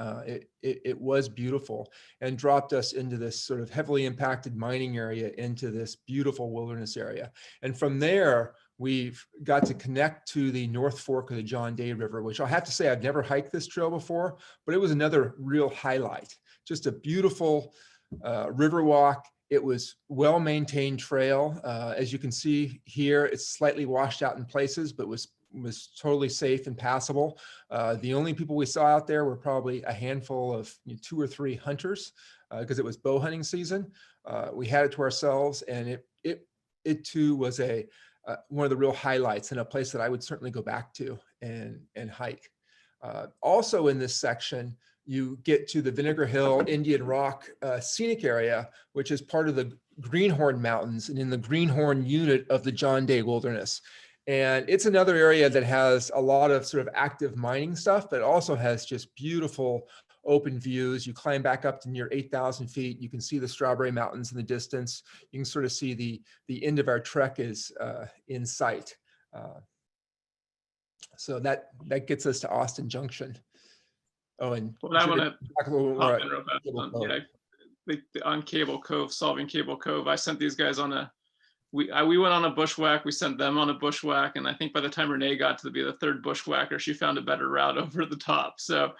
it was beautiful and dropped us into this sort of heavily impacted mining area into this beautiful wilderness area. And from there, we've got to connect to the North Fork of the John Day River, which I have to say, I've never hiked this trail before, but it was another real highlight. Just a beautiful river walk. It was well-maintained trail. As you can see here, it's slightly washed out in places, but was totally safe and passable. The only people we saw out there were probably a handful of 2 or 3 hunters because it was bow hunting season. We had it to ourselves, and it too was one of the real highlights and a place that I would certainly go back to and hike. Also in this section, you get to the Vinegar Hill Indian Rock scenic area, which is part of the Greenhorn Mountains and in the Greenhorn unit of the John Day Wilderness. And it's another area that has a lot of sort of active mining stuff, but also has just beautiful open views. You climb back up to near 8,000 feet. You can see the Strawberry Mountains in the distance. You can sort of see the end of our trek is in sight. So that gets us to Austin Junction. Oh, and Well, I want to talk a little more. yeah, on Cable Cove, solving Cable Cove. I sent these guys on we went on a bushwhack, we sent them on a bushwhack, and I think by the time Renee got to be the third bushwhacker, she found a better route over the top. So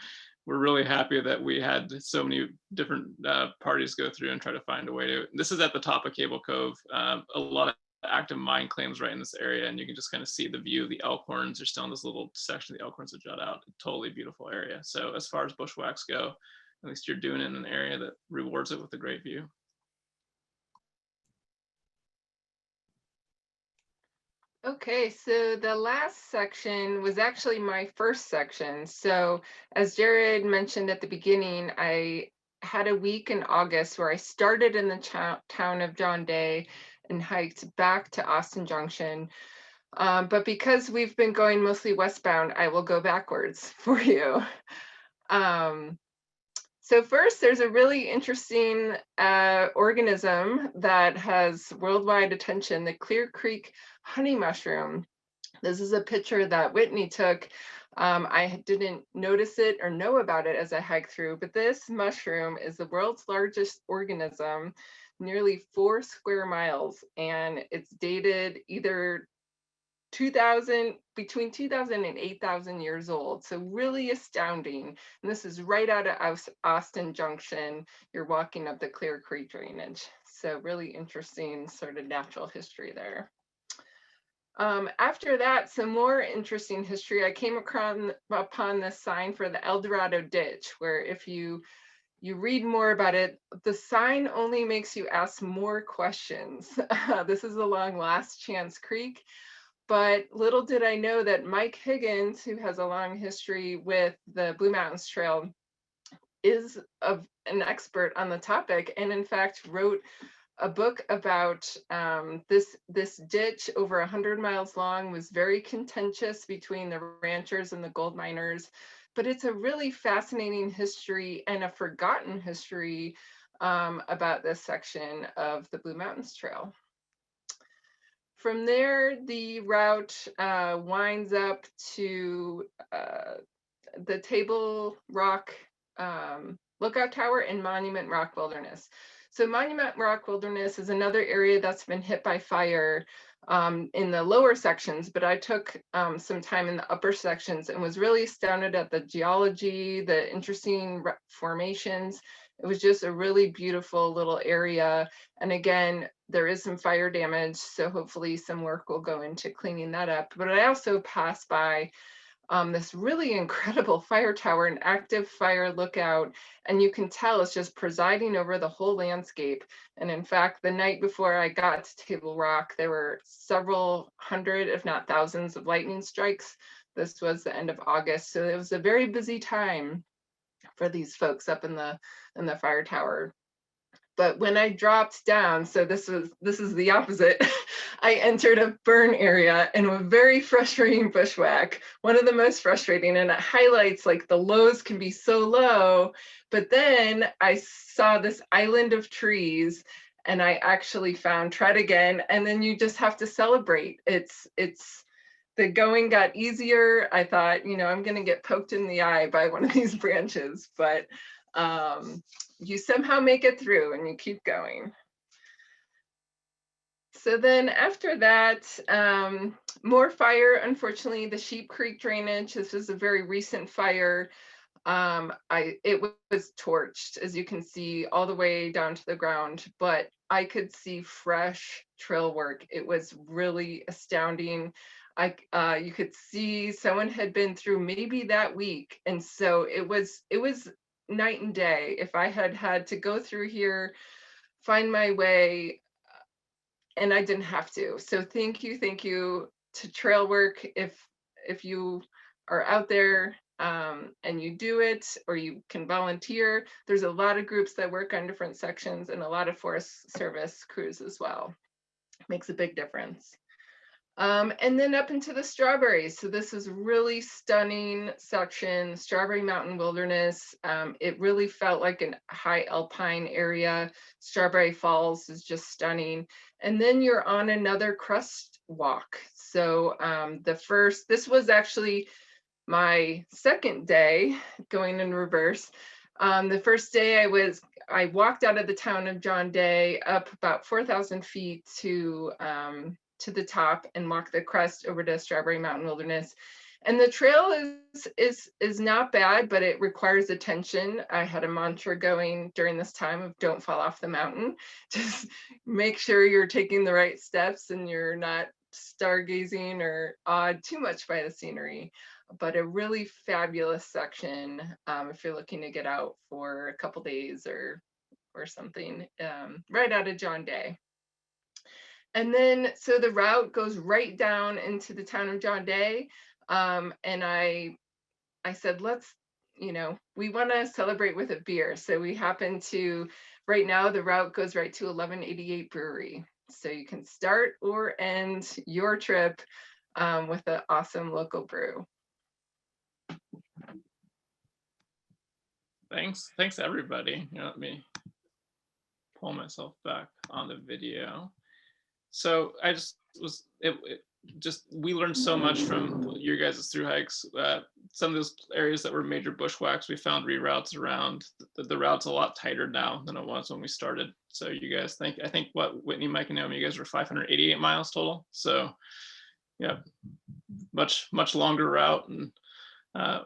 we're really happy that we had so many different parties go through and try to find a way to. This is at the top of Cable Cove. A lot of active mine claims right in this area, and you can just kind of see the view of the elkhorns. You're still in this little section of the elkhorns that jut out. Totally beautiful area. So as far as bushwhacks go, at least you're doing it in an area that rewards it with a great view. Okay, so the last section was actually my first section. So as Jared mentioned at the beginning, I had a week in August where I started in the town of John Day and hiked back to Austin Junction. But because we've been going mostly westbound, I will go backwards for you. So first, there's a really interesting organism that has worldwide attention, the Clear Creek honey mushroom. This is a picture that Whitney took. I didn't notice it or know about it as I hiked through, but this mushroom is the world's largest organism, nearly 4 square miles, and it's dated either between 2,000 and 8,000 years old. So really astounding. And this is right out of Austin Junction. You're walking up the Clear Creek drainage. So really interesting sort of natural history there. After that, some more interesting history. I came upon this sign for the El Dorado Ditch, where if you read more about it, the sign only makes you ask more questions. This is along Last Chance Creek. But little did I know that Mike Higgins, who has a long history with the Blue Mountains Trail, is an expert on the topic, and in fact wrote a book about this ditch over 100 miles long, was very contentious between the ranchers and the gold miners. But it's a really fascinating history and a forgotten history about this section of the Blue Mountains Trail. From there, the route winds up to the Table Rock Lookout Tower and Monument Rock Wilderness. So Monument Rock Wilderness is another area that's been hit by fire in the lower sections, but I took some time in the upper sections and was really astounded at the geology, the interesting formations. It was just a really beautiful little area. And again, there is some fire damage, so hopefully some work will go into cleaning that up. But I also passed by this really incredible fire tower, an active fire lookout, and you can tell it's just presiding over the whole landscape. And in fact, the night before I got to Table Rock, there were several hundred, if not thousands, of lightning strikes. This was the end of August, so it was a very busy time for these folks up in the fire tower. But when I dropped down, so this is the opposite. I entered a burn area and a very frustrating bushwhack, one of the most frustrating, and it highlights like the lows can be so low. But then I saw this island of trees and I actually found tread again, and then you just have to celebrate. It's the going got easier. I thought, I'm gonna get poked in the eye by one of these branches, but you somehow make it through and you keep going. So then after that, more fire, unfortunately, the Sheep Creek drainage. This was a very recent fire. It was torched, as you can see, all the way down to the ground, but I could see fresh trail work. It was really astounding. You could see someone had been through maybe that week. And so it was night and day. If I had to go through here, find my way, and I didn't have to. So thank you to trail work. If you are out there and you do it, or you can volunteer, there's a lot of groups that work on different sections and a lot of Forest Service crews as well. Makes a big difference. And then up into the strawberries. So this is really stunning section, Strawberry Mountain Wilderness. It really felt like a high alpine area. Strawberry Falls is just stunning. And then you're on another crust walk. So this was actually my second day going in reverse. The first day I walked out of the town of John Day up about 4,000 feet to the top and walked the crest over to Strawberry Mountain Wilderness. And the trail is not bad, but it requires attention. I had a mantra going during this time of don't fall off the mountain. Just make sure you're taking the right steps and you're not stargazing or awed too much by the scenery. But a really fabulous section if you're looking to get out for a couple days or something, right out of John Day. And then, so the route goes right down into the town of John Day. And I said, let's, we want to celebrate with a beer. So we happen to, right now, the route goes right to 1188 Brewery. So you can start or end your trip with an awesome local brew. Thanks everybody. Let me pull myself back on the video. So I we learned so much from your guys' through hikes. Some of those areas that were major bushwhacks, we found reroutes around. The route's a lot tighter now than it was when we started. So you guys I think what Whitney, Mike, and Naomi, you guys were 588 miles total. So yeah, much longer route. And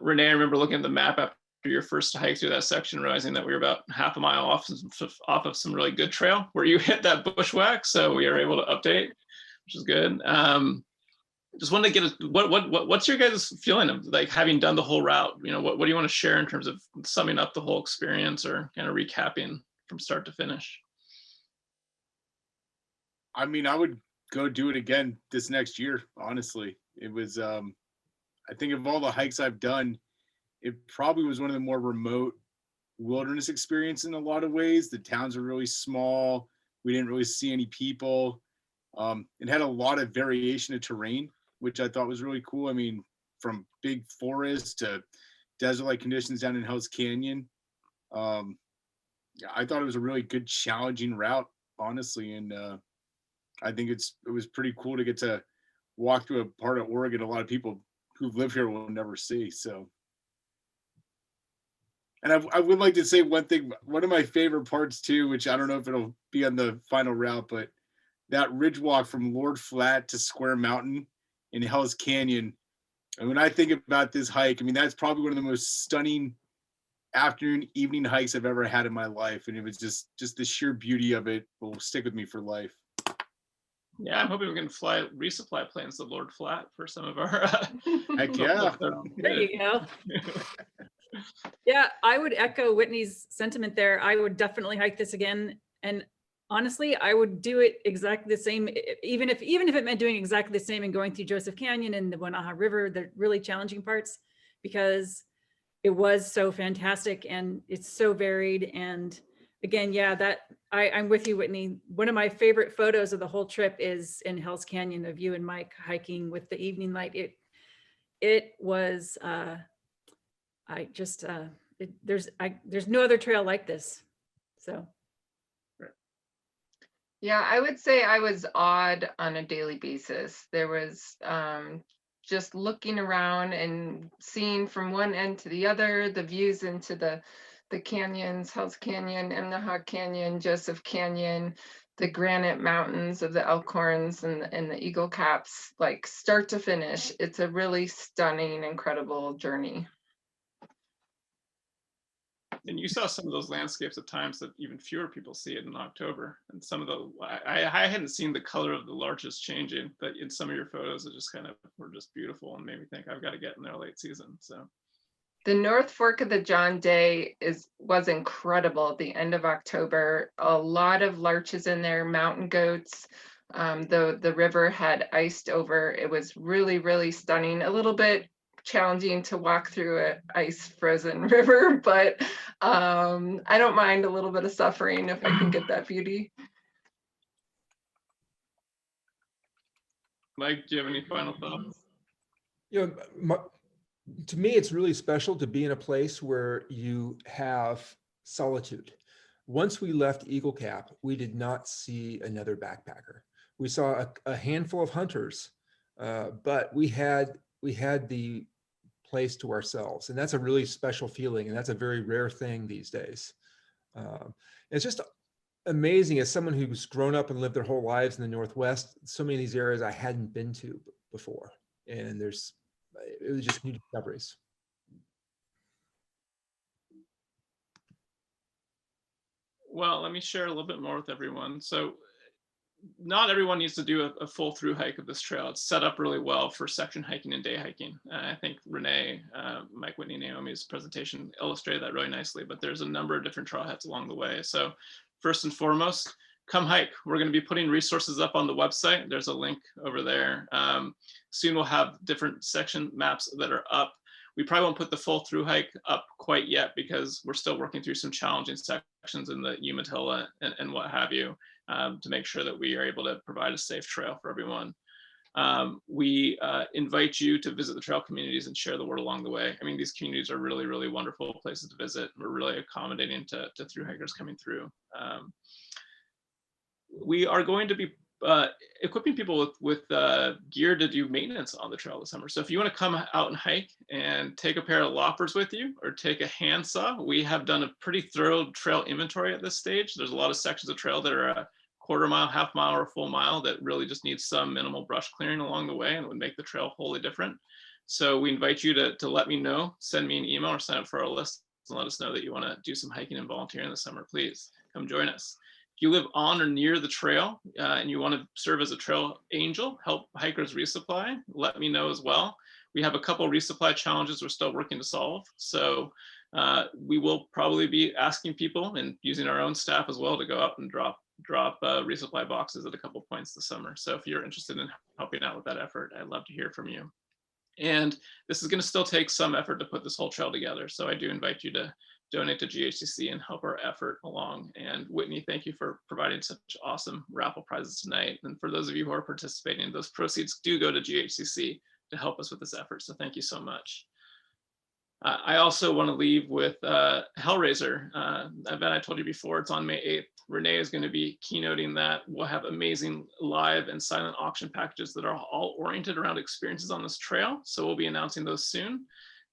Renee, I remember looking at the map after your first hike through that section, realizing that we were about half a mile off of some really good trail where you hit that bushwhack. So we were able to update, which is good. Just wanted to get what's your guys' feeling of like having done the whole route? What do you want to share in terms of summing up the whole experience or kind of recapping from start to finish? I mean, I would go do it again this next year. Honestly, it was, I think of all the hikes I've done, it probably was one of the more remote wilderness experience in a lot of ways. The towns are really small. We didn't really see any people. It had a lot of variation of terrain, which I thought was really cool. I mean, from big forest to desert-like conditions down in Hell's Canyon. Yeah, I thought it was a really good, challenging route, honestly. And I think it was pretty cool to get to walk through a part of Oregon a lot of people who live here will never see. So. And I would like to say one thing, one of my favorite parts too, which I don't know if it'll be on the final route, but that ridge walk from Lord Flat to Square Mountain in Hell's Canyon. And when I think about this hike, I mean, that's probably one of the most stunning afternoon, evening hikes I've ever had in my life. And it was just the sheer beauty of it will stick with me for life. Yeah, I'm hoping we can fly resupply planes to Lord Flat for some of our. Heck yeah. There you go. Yeah, I would echo Whitney's sentiment there. I would definitely hike this again. And honestly, I would do it exactly the same, even if it meant doing exactly the same and going through Joseph Canyon and the Wenaha River, the really challenging parts, because it was so fantastic and it's so varied. And again, yeah, I'm with you, Whitney. One of my favorite photos of the whole trip is in Hell's Canyon of you and Mike hiking with the evening light. It was, there's no other trail like this. So. Yeah, I would say I was awed on a daily basis. There was just looking around and seeing from one end to the other, the views into the canyons, Hell's Canyon, Wenaha Canyon, Joseph Canyon, the granite mountains of the Elkhorns and the Eagle Caps, like start to finish. It's a really stunning, incredible journey. And you saw some of those landscapes at times that even fewer people see it in October. And some of I hadn't seen the color of the larches changing, but in some of your photos, it just kind of were just beautiful and made me think I've got to get in there late season. So. The North Fork of the John Day was incredible at the end of October. A lot of larches in there, mountain goats. The river had iced over. It was really, really stunning. A little bit challenging to walk through an ice frozen river, but I don't mind a little bit of suffering if I can get that beauty. Mike, do you have any final thoughts? To me, it's really special to be in a place where you have solitude. Once we left Eagle Cap, we did not see another backpacker. We saw a handful of hunters, but we had the place to ourselves, and that's a really special feeling, and that's a very rare thing these days. It's just amazing as someone who's grown up and lived their whole lives in the Northwest, so many of these areas I hadn't been to before. And it was just new discoveries. Well, let me share a little bit more with everyone. So not everyone needs to do a full through hike of this trail. It's set up really well for section hiking and day hiking. I think Renee, Mike, Whitney, Naomi's presentation illustrated that really nicely, but there's a number of different trailheads along the way. So first and foremost, come hike. We're going to be putting resources up on the website. There's a link over there. Soon we'll have different section maps that are up. We probably won't put the full through hike up quite yet because we're still working through some challenging sections in the Umatilla and what have you, to make sure that we are able to provide a safe trail for everyone. We invite you to visit the trail communities and share the word along the way. I mean, these communities are really, really wonderful places to visit. We're really accommodating to through hikers coming through. We are going to be equipping people with gear to do maintenance on the trail this summer. So if you want to come out and hike and take a pair of loppers with you or take a handsaw, we have done a pretty thorough trail inventory at this stage. There's a lot of sections of trail that are a quarter mile, half mile, or a full mile that really just need some minimal brush clearing along the way and would make the trail wholly different. So we invite you to let me know, send me an email or sign up for our list and let us know that you want to do some hiking and volunteering this summer. Please come join us. If you live on or near the trail and you want to serve as a trail angel, help hikers resupply, let me know as well. We have a couple resupply challenges we're still working to solve. So we will probably be asking people and using our own staff as well to go out and drop resupply boxes at a couple points this summer. So if you're interested in helping out with that effort, I'd love to hear from you. And this is going to still take some effort to put this whole trail together. So I do invite you to donate to GHCC and help our effort along. And Whitney, thank you for providing such awesome raffle prizes tonight. And for those of you who are participating, those proceeds do go to GHCC to help us with this effort. So thank you so much. I also want to leave with Hellraiser. Event I told you before, it's on May 8th. Renee is going to be keynoting that. We'll have amazing live and silent auction packages that are all oriented around experiences on this trail. So we'll be announcing those soon.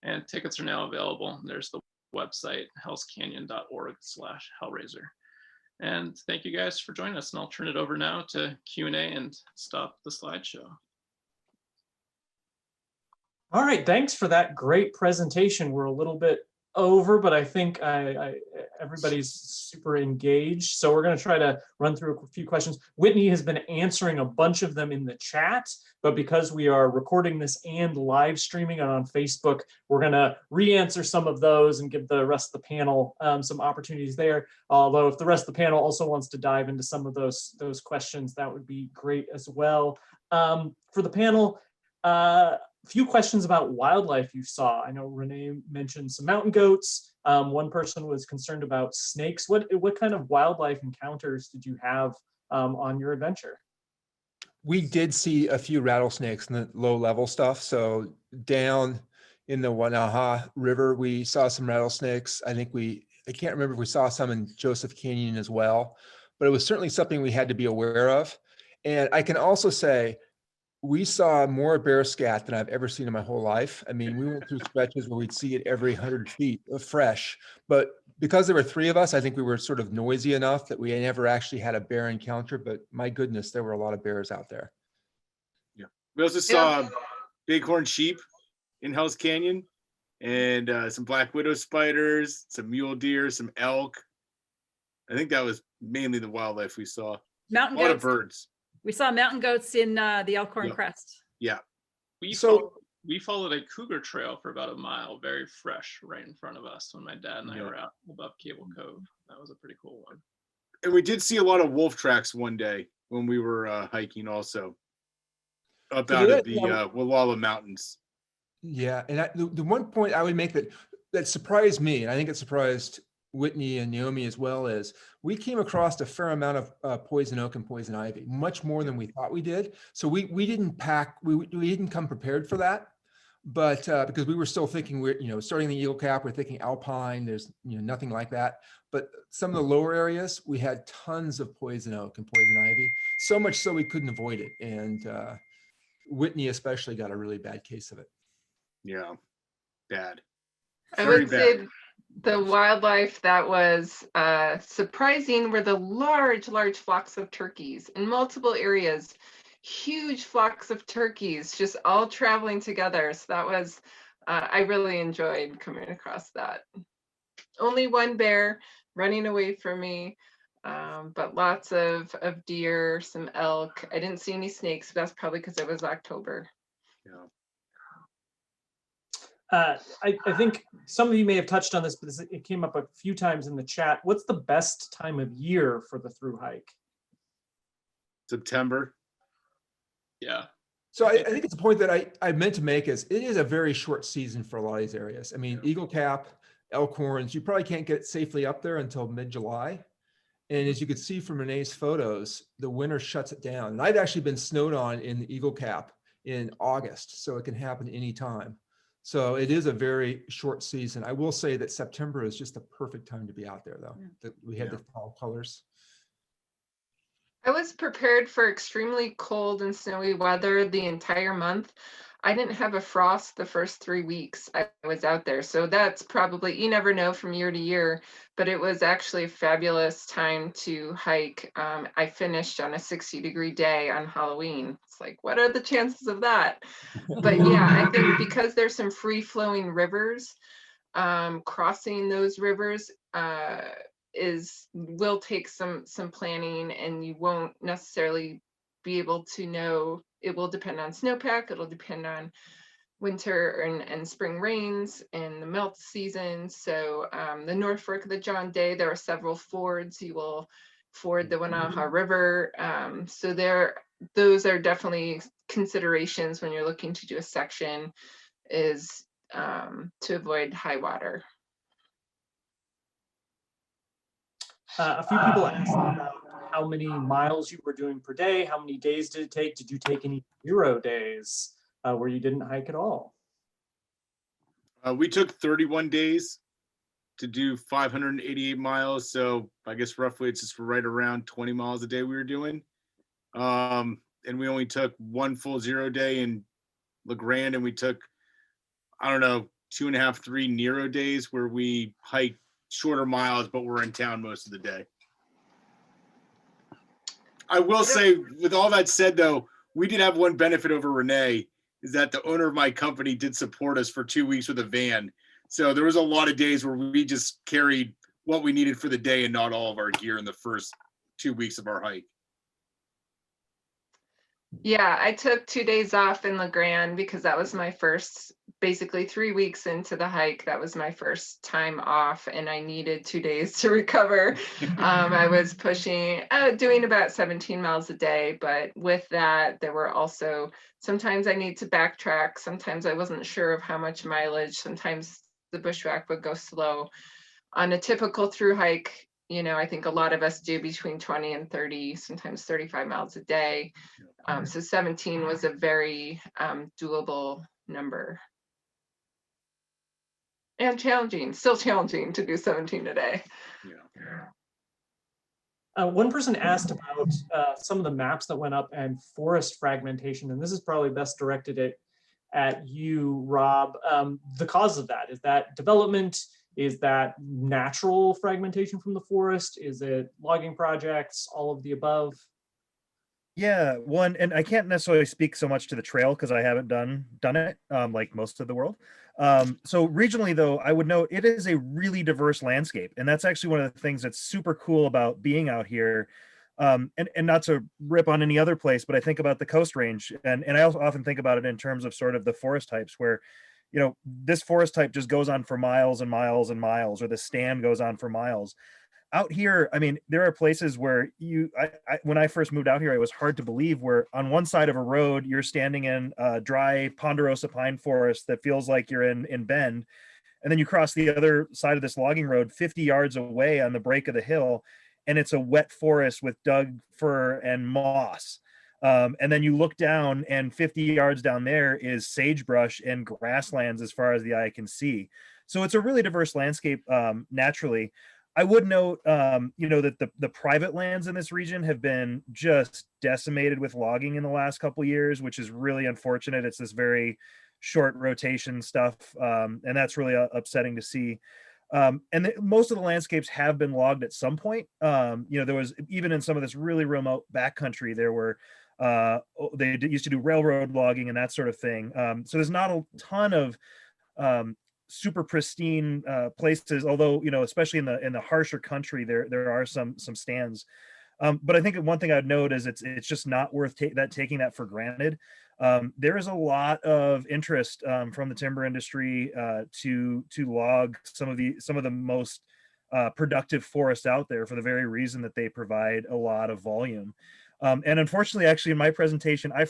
And tickets are now available. There's the website, hellscanyon.org/Hellraiser. And thank you guys for joining us. And I'll turn it over now to Q&A and stop the slideshow. All right, thanks for that great presentation. We're a little bit over, but I think everybody's super engaged. So we're going to try to run through a few questions. Whitney has been answering a bunch of them in the chat, but because we are recording this and live streaming it on Facebook, we're going to re-answer some of those and give the rest of the panel some opportunities there. Although if the rest of the panel also wants to dive into some of those questions, that would be great as well. For the panel, few questions about wildlife you saw. I know Renee mentioned some mountain goats. One person was concerned about snakes. What kind of wildlife encounters did you have on your adventure? We did see a few rattlesnakes in the low level stuff. So down in the Wenaha River, we saw some rattlesnakes. I can't remember if we saw some in Joseph Canyon as well, but it was certainly something we had to be aware of. And I can also say, we saw more bear scat than I've ever seen in my whole life. I mean, we went through stretches where we'd see it every 100 feet of fresh, but because there were three of us, I think we were sort of noisy enough that we never actually had a bear encounter, but my goodness, there were a lot of bears out there. Yeah. We also saw bighorn sheep in Hell's Canyon and some black widow spiders, some mule deer, some elk. I think that was mainly the wildlife we saw. Mountain a lot goats. of birds. We saw mountain goats in the Elkhorn Yep. Crest. Yeah. We followed a cougar trail for about a mile, very fresh, right in front of us when my dad and I were out above Cable Cove. That was a pretty cool one. And we did see a lot of wolf tracks one day when we were hiking also up out of the Walla Mountains. Yeah, and the one point I would make that surprised me, and I think it surprised Whitney and Naomi as well, is we came across a fair amount of poison oak and poison ivy, much more than we thought we did. So we didn't we didn't come prepared for that, but because we were still thinking we're starting the Eagle Cap, we're thinking alpine, there's nothing like that. But some of the lower areas, we had tons of poison oak and poison ivy, so much so we couldn't avoid it. And Whitney especially got a really bad case of it. Yeah, bad. I Very would say The wildlife that was surprising were the large flocks of turkeys in multiple areas. Huge flocks of turkeys just all traveling together. So that was, I really enjoyed coming across that. Only one bear running away from me, but lots of deer, some elk. I didn't see any snakes, but that's probably because it was October. Yeah. I think some of you may have touched on this, but it came up a few times in the chat. What's the best time of year for the thru hike? September. Yeah. So I think it's a point that I meant to make is it is a very short season for a lot of these areas. I mean, Eagle Cap, Elkhorns, you probably can't get safely up there until mid-July. And as you could see from Renee's photos, the winter shuts it down. And I've actually been snowed on in the Eagle Cap in August, so it can happen anytime. So it is a very short season. I will say that September is just the perfect time to be out there, though. We had the fall colors. I was prepared for extremely cold and snowy weather the entire month. I didn't have a frost the first 3 weeks I was out there. So that's probably, you never know from year to year, but it was actually a fabulous time to hike. I finished on a 60-degree day on Halloween. It's like, what are the chances of that? But yeah, I think because there's some free flowing rivers, crossing those rivers, will take some planning, and you won't necessarily be able to know. It will depend on snowpack, it'll depend on winter and spring rains and the melt season. So the North Fork of the John Day, there are several fords. You will ford the Wenaha River. So those are definitely considerations when you're looking to do a section, is to avoid high water. A few people asked about how many miles you were doing per day. How many days did it take? Did you take any 0 days where you didn't hike at all? We took 31 days to do 588 miles. So I guess roughly it's just right around 20 miles a day we were doing. And we only took one full 0 day in LeGrand, and we took, I don't know, 2.5, 3 Nero days where we hiked shorter miles, but we're in town most of the day. I will say, with all that said, though, we did have one benefit over Renee, is that the owner of my company did support us for 2 weeks with a van. So there was a lot of days where we just carried what we needed for the day and not all of our gear in the first 2 weeks of our hike. Yeah, I took 2 days off in LeGrand because that was my first, basically 3 weeks into the hike. That was my first time off, and I needed 2 days to recover. I was pushing, doing about 17 miles a day, but with that, there were also, sometimes I need to backtrack. Sometimes I wasn't sure of how much mileage. Sometimes the bushwhack would go slow. On a typical thru hike, you know, I think a lot of us do between 20 and 30, sometimes 35 miles a day. So 17 was a very doable number. And challenging, still challenging to do 17 a day. Yeah. One person asked about some of the maps that went up and forest fragmentation, and this is probably best directed at you, Rob. The cause of that, is that development? Is that natural fragmentation from the forest? Is it logging projects, all of the above? Yeah, one, and I can't necessarily speak so much to the trail because I haven't done it like most of the world. So regionally, though, I would note it is a really diverse landscape, and that's actually one of the things that's super cool about being out here. And not to rip on any other place, but I think about the Coast Range, and I also often think about it in terms of sort of the forest types, where, you know, this forest type just goes on for miles and miles and miles, or the stand goes on for miles. Out here, I mean, there are places where when I first moved out here, it was hard to believe, where on one side of a road, you're standing in a dry ponderosa pine forest that feels like you're in Bend. And then you cross the other side of this logging road 50 yards away on the break of the hill, and it's a wet forest with dug fir and moss. And then you look down, and 50 yards down there is sagebrush and grasslands as far as the eye can see. So it's a really diverse landscape naturally. I would note, you know, that the private lands in this region have been just decimated with logging in the last couple of years, which is really unfortunate. It's this very short rotation stuff, and that's really upsetting to see. Most of the landscapes have been logged at some point. There was, even in some of this really remote backcountry, there were, used to do railroad logging and that sort of thing. So there's not a ton of super pristine places, although, especially in the harsher country, there are some stands. But I think one thing I'd note is it's just not worth taking that for granted. There is a lot of interest from the timber industry to log some of the most productive forests out there, for the very reason that they provide a lot of volume. And unfortunately, actually, in my presentation, I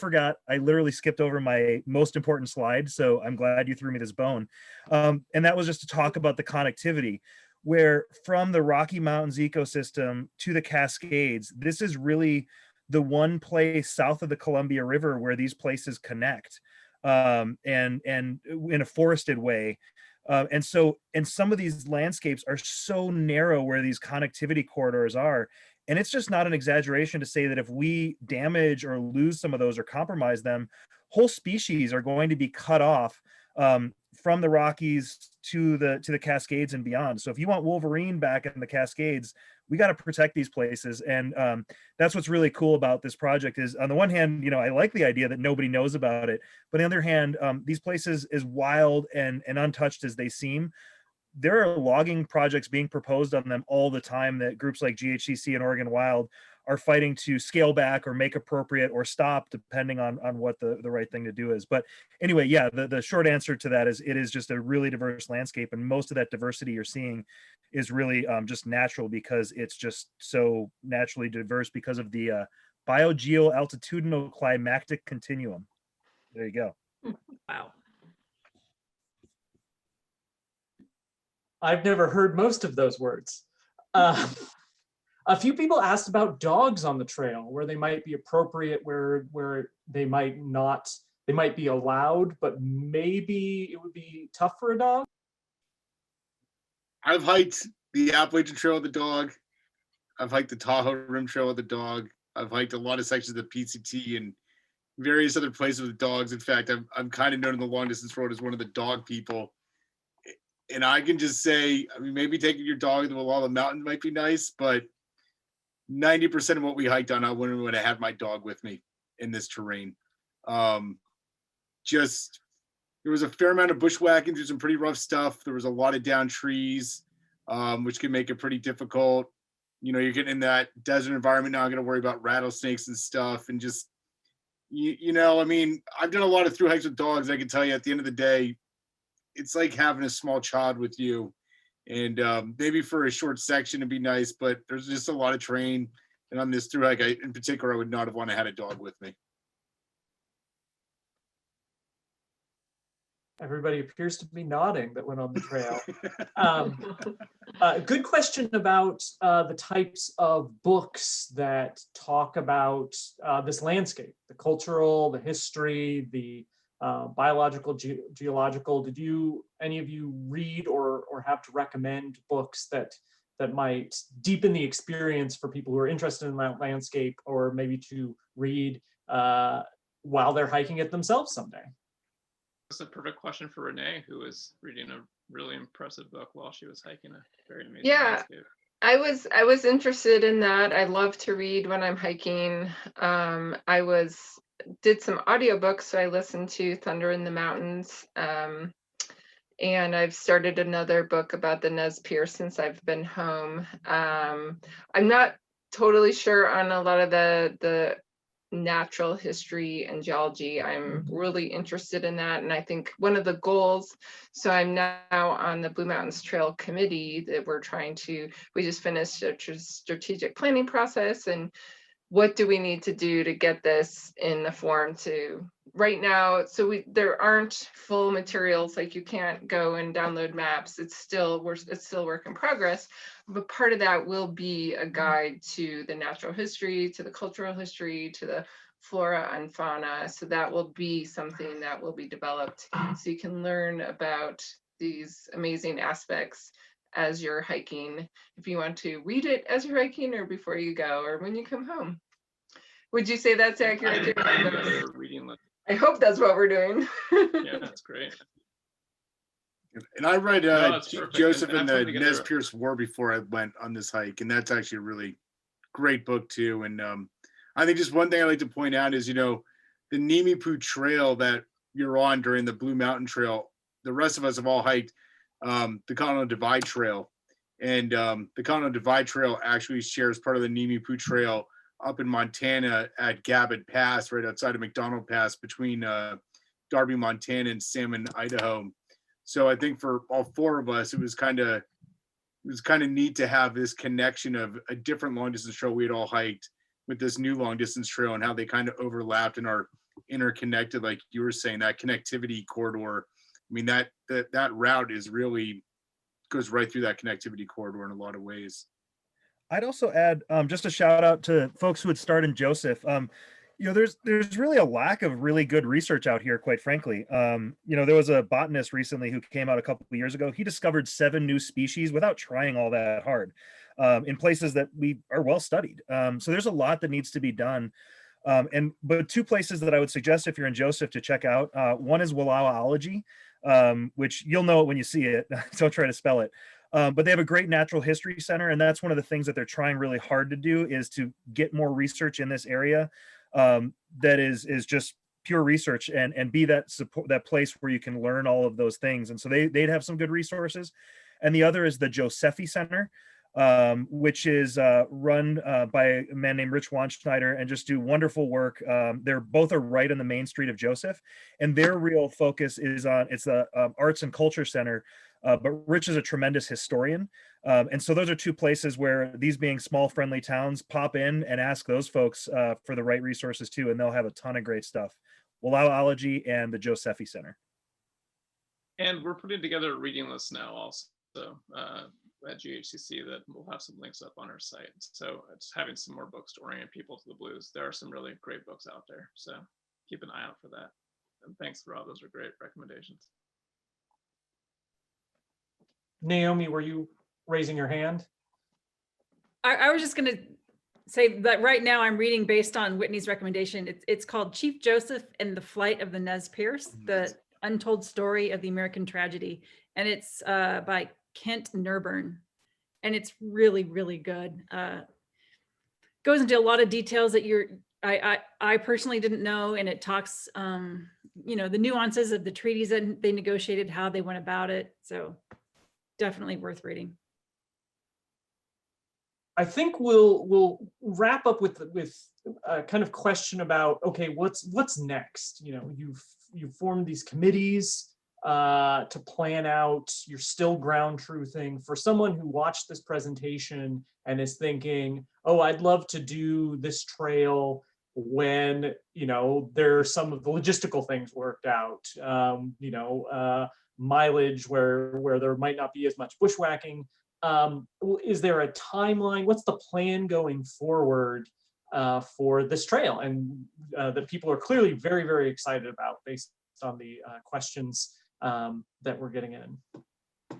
literally skipped over my most important slide. So I'm glad you threw me this bone. And that was just to talk about the connectivity, where from the Rocky Mountains ecosystem to the Cascades, this is really the one place south of the Columbia River where these places connect, and in a forested way. And some of these landscapes are so narrow where these connectivity corridors are. And it's just not an exaggeration to say that if we damage or lose some of those or compromise them, whole species are going to be cut off from the Rockies to the Cascades and beyond. So if you want wolverine back in the Cascades, we got to protect these places. And that's what's really cool about this project is, on the one hand, I like the idea that nobody knows about it, but on the other hand, these places, as wild and untouched as they seem, there are logging projects being proposed on them all the time that groups like GHCC and Oregon Wild are fighting to scale back or make appropriate or stop, depending on what the right thing to do is. But anyway, yeah, the short answer to that is it is just a really diverse landscape, and most of that diversity you're seeing is really just natural, because it's just so naturally diverse because of the biogeo-altitudinal climactic continuum. There you go. Wow. I've never heard most of those words. A few people asked about dogs on the trail, where they might be appropriate, where they might not, they might be allowed, but maybe it would be tough for a dog. I've hiked the Appalachian Trail with the dog. I've hiked the Tahoe Rim Trail with the dog. I've hiked a lot of sections of the PCT and various other places with dogs. In fact, I'm kind of known in the long distance road as one of the dog people. And I can just say, I mean, maybe taking your dog to a lot of the mountains might be nice, but 90% of what we hiked on, I wouldn't want to have my dog with me in this terrain. Just, there was a fair amount of bushwhacking through some pretty rough stuff. There was a lot of down trees, which can make it pretty difficult. You're getting in that desert environment now. I'm going to worry about rattlesnakes and stuff. And just, I mean, I've done a lot of thru hikes with dogs. I can tell you at the end of the day, it's like having a small child with you. And maybe for a short section it'd be nice, but there's just a lot of terrain. And on this thru hike, in particular, I would not have wanted to have a dog with me. Everybody appears to be nodding that went on the trail. Good question about the types of books that talk about this landscape, the cultural, the history, the biological, geological. Did any of you read or have to recommend books that might deepen the experience for people who are interested in that landscape, or maybe to read while they're hiking it themselves someday? That's a perfect question for Renee, who was reading a really impressive book while she was hiking a very amazing landscape. I was interested in that. I love to read when I'm hiking. Did some audiobooks, so I listened to Thunder in the Mountains. And I've started another book about the Nez Perce since I've been home. I'm not totally sure on a lot of the natural history and geology. I'm really interested in that. And I think one of the goals, so I'm now on the Blue Mountains Trail Committee that we just finished a strategic planning process, and what do we need to do to get this in the form to right now. So there aren't full materials, like you can't go and download maps. It's still work in progress, but part of that will be a guide to the natural history, to the cultural history, to the flora and fauna. So that will be something that will be developed, so you can learn about these amazing aspects as you're hiking, if you want to read it as you're hiking, or before you go, or when you come home. Would you say that's accurate? Reading list. I hope that's what we're doing. Yeah, that's great. And I read No, that's perfect. Joseph And and I've the put Nez together, Perce War before I went on this hike, and that's actually a really great book too. And I think just one thing I like to point out is, the Nimipu Trail that you're on during the Blue Mountain Trail, the rest of us have all hiked the Continental Divide Trail. And the Continental Divide Trail actually shares part of the Nimipu Trail up in Montana at Gabbett Pass, right outside of McDonald Pass between Darby, Montana and Salmon, Idaho. So I think for all four of us, it was kind of neat to have this connection of a different long distance trail we had all hiked with this new long distance trail and how they kind of overlapped and are interconnected, like you were saying, that connectivity corridor. I mean, that route is really goes right through that connectivity corridor in a lot of ways. I'd also add just a shout out to folks who would start in Joseph. There's really a lack of really good research out here, quite frankly. There was a botanist recently who came out a couple of years ago. He discovered 7 new species without trying all that hard in places that we are well studied. So there's a lot that needs to be done. But 2 places that I would suggest if you're in Joseph to check out, one is Wenaha, which you'll know it when you see it. Don't try to spell it. But they have a great natural history center, and that's one of the things that they're trying really hard to do is to get more research in this area that is just pure research and be that support, that place where you can learn all of those things. And so they'd have some good resources. And the other is the Josephi Center, which is run by a man named Rich Wanschneider and just do wonderful work. They're both are right on the main street of Joseph, and their real focus is on it's the Arts and Culture Center. But Rich is a tremendous historian. And so those are 2 places where, these being small, friendly towns, pop in and ask those folks for the right resources too, and they'll have a ton of great stuff. Wenaha and the Josephi Center. and we're putting together a reading list now also at GHCC that we'll have some links up on our site. So it's having some more books to orient people to the blues. There are some really great books out there, so keep an eye out for that. And thanks, Rob. Those are great recommendations. Naomi, were you raising your hand? I was just going to say that right now I'm reading based on Whitney's recommendation. It's called Chief Joseph and the Flight of the Nez Perce, the untold story of the American tragedy. And it's by Kent Nurburn. And it's really, really good. Goes into a lot of details that I personally didn't know. And it talks, the nuances of the treaties that they negotiated, how they went about it. So definitely worth reading. I think we'll wrap up with a kind of question about, okay, what's next? You've formed these committees to plan out. You're still ground truthing. For someone who watched this presentation and is thinking, oh, I'd love to do this trail when there's some of the logistical things worked out. Mileage where there might not be as much bushwhacking. Is there a timeline? What's the plan going forward for this trail, and that people are clearly very, very excited about based on the questions that we're getting in?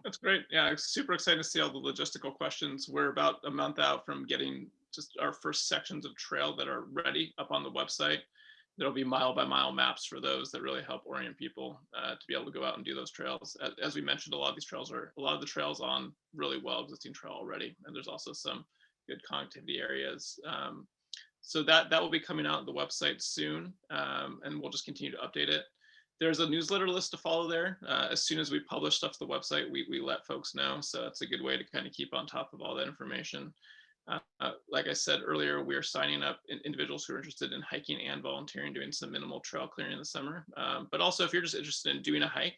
That's great. Yeah, I'm super excited to see all the logistical questions. We're about a month out from getting just our first sections of trail that are ready up on the website. There'll be mile by mile maps for those that really help orient people to be able to go out and do those trails. As we mentioned, a lot of the trails on really well existing trail already, and there's also some good connectivity areas. So that will be coming out on the website soon, and we'll just continue to update it. There's a newsletter list to follow there. As soon as we publish stuff to the website, we let folks know. So it's a good way to kind of keep on top of all that information. Like I said earlier, we are signing up individuals who are interested in hiking and volunteering, doing some minimal trail clearing in the summer. But also, if you're just interested in doing a hike,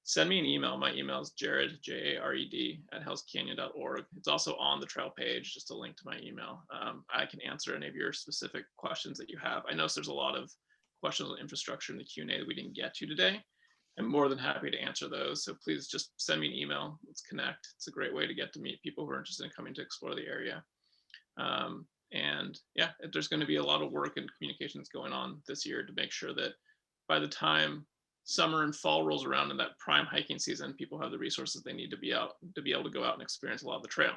send me an email. My email is jared, Jared, @hellscanyon.org. It's also on the trail page, just a link to my email. I can answer any of your specific questions that you have. I know there's a lot of questions on infrastructure in the Q&A that we didn't get to today. I'm more than happy to answer those. So please just send me an email. Let's connect. It's a great way to get to meet people who are interested in coming to explore the area. And yeah, there's going to be a lot of work and communications going on this year to make sure that by the time summer and fall rolls around in that prime hiking season, people have the resources they need to be able to go out and experience a lot of the trail.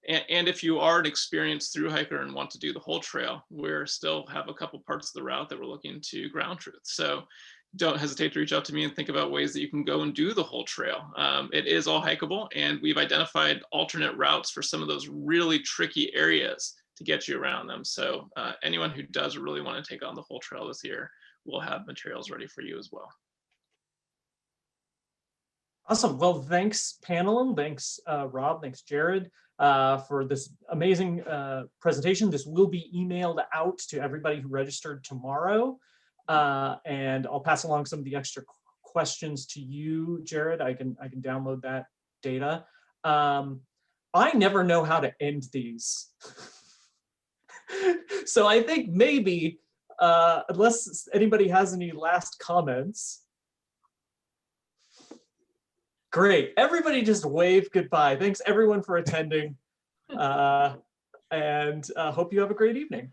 And if you are an experienced thru hiker and want to do the whole trail, we're still have a couple parts of the route that we're looking to ground truth. So don't hesitate to reach out to me and think about ways that you can go and do the whole trail. It is all hikeable, and we've identified alternate routes for some of those really tricky areas to get you around them. So anyone who does really want to take on the whole trail this year, we'll have materials ready for you as well. Awesome. Well, thanks, panel. Thanks, Rob. Thanks, Jared, for this amazing presentation. This will be emailed out to everybody who registered tomorrow. And I'll pass along some of the extra questions to you, Jared. I can download that data. I never know how to end these. So I think maybe, unless anybody has any last comments. Great, everybody just wave goodbye. Thanks everyone for attending, and hope you have a great evening.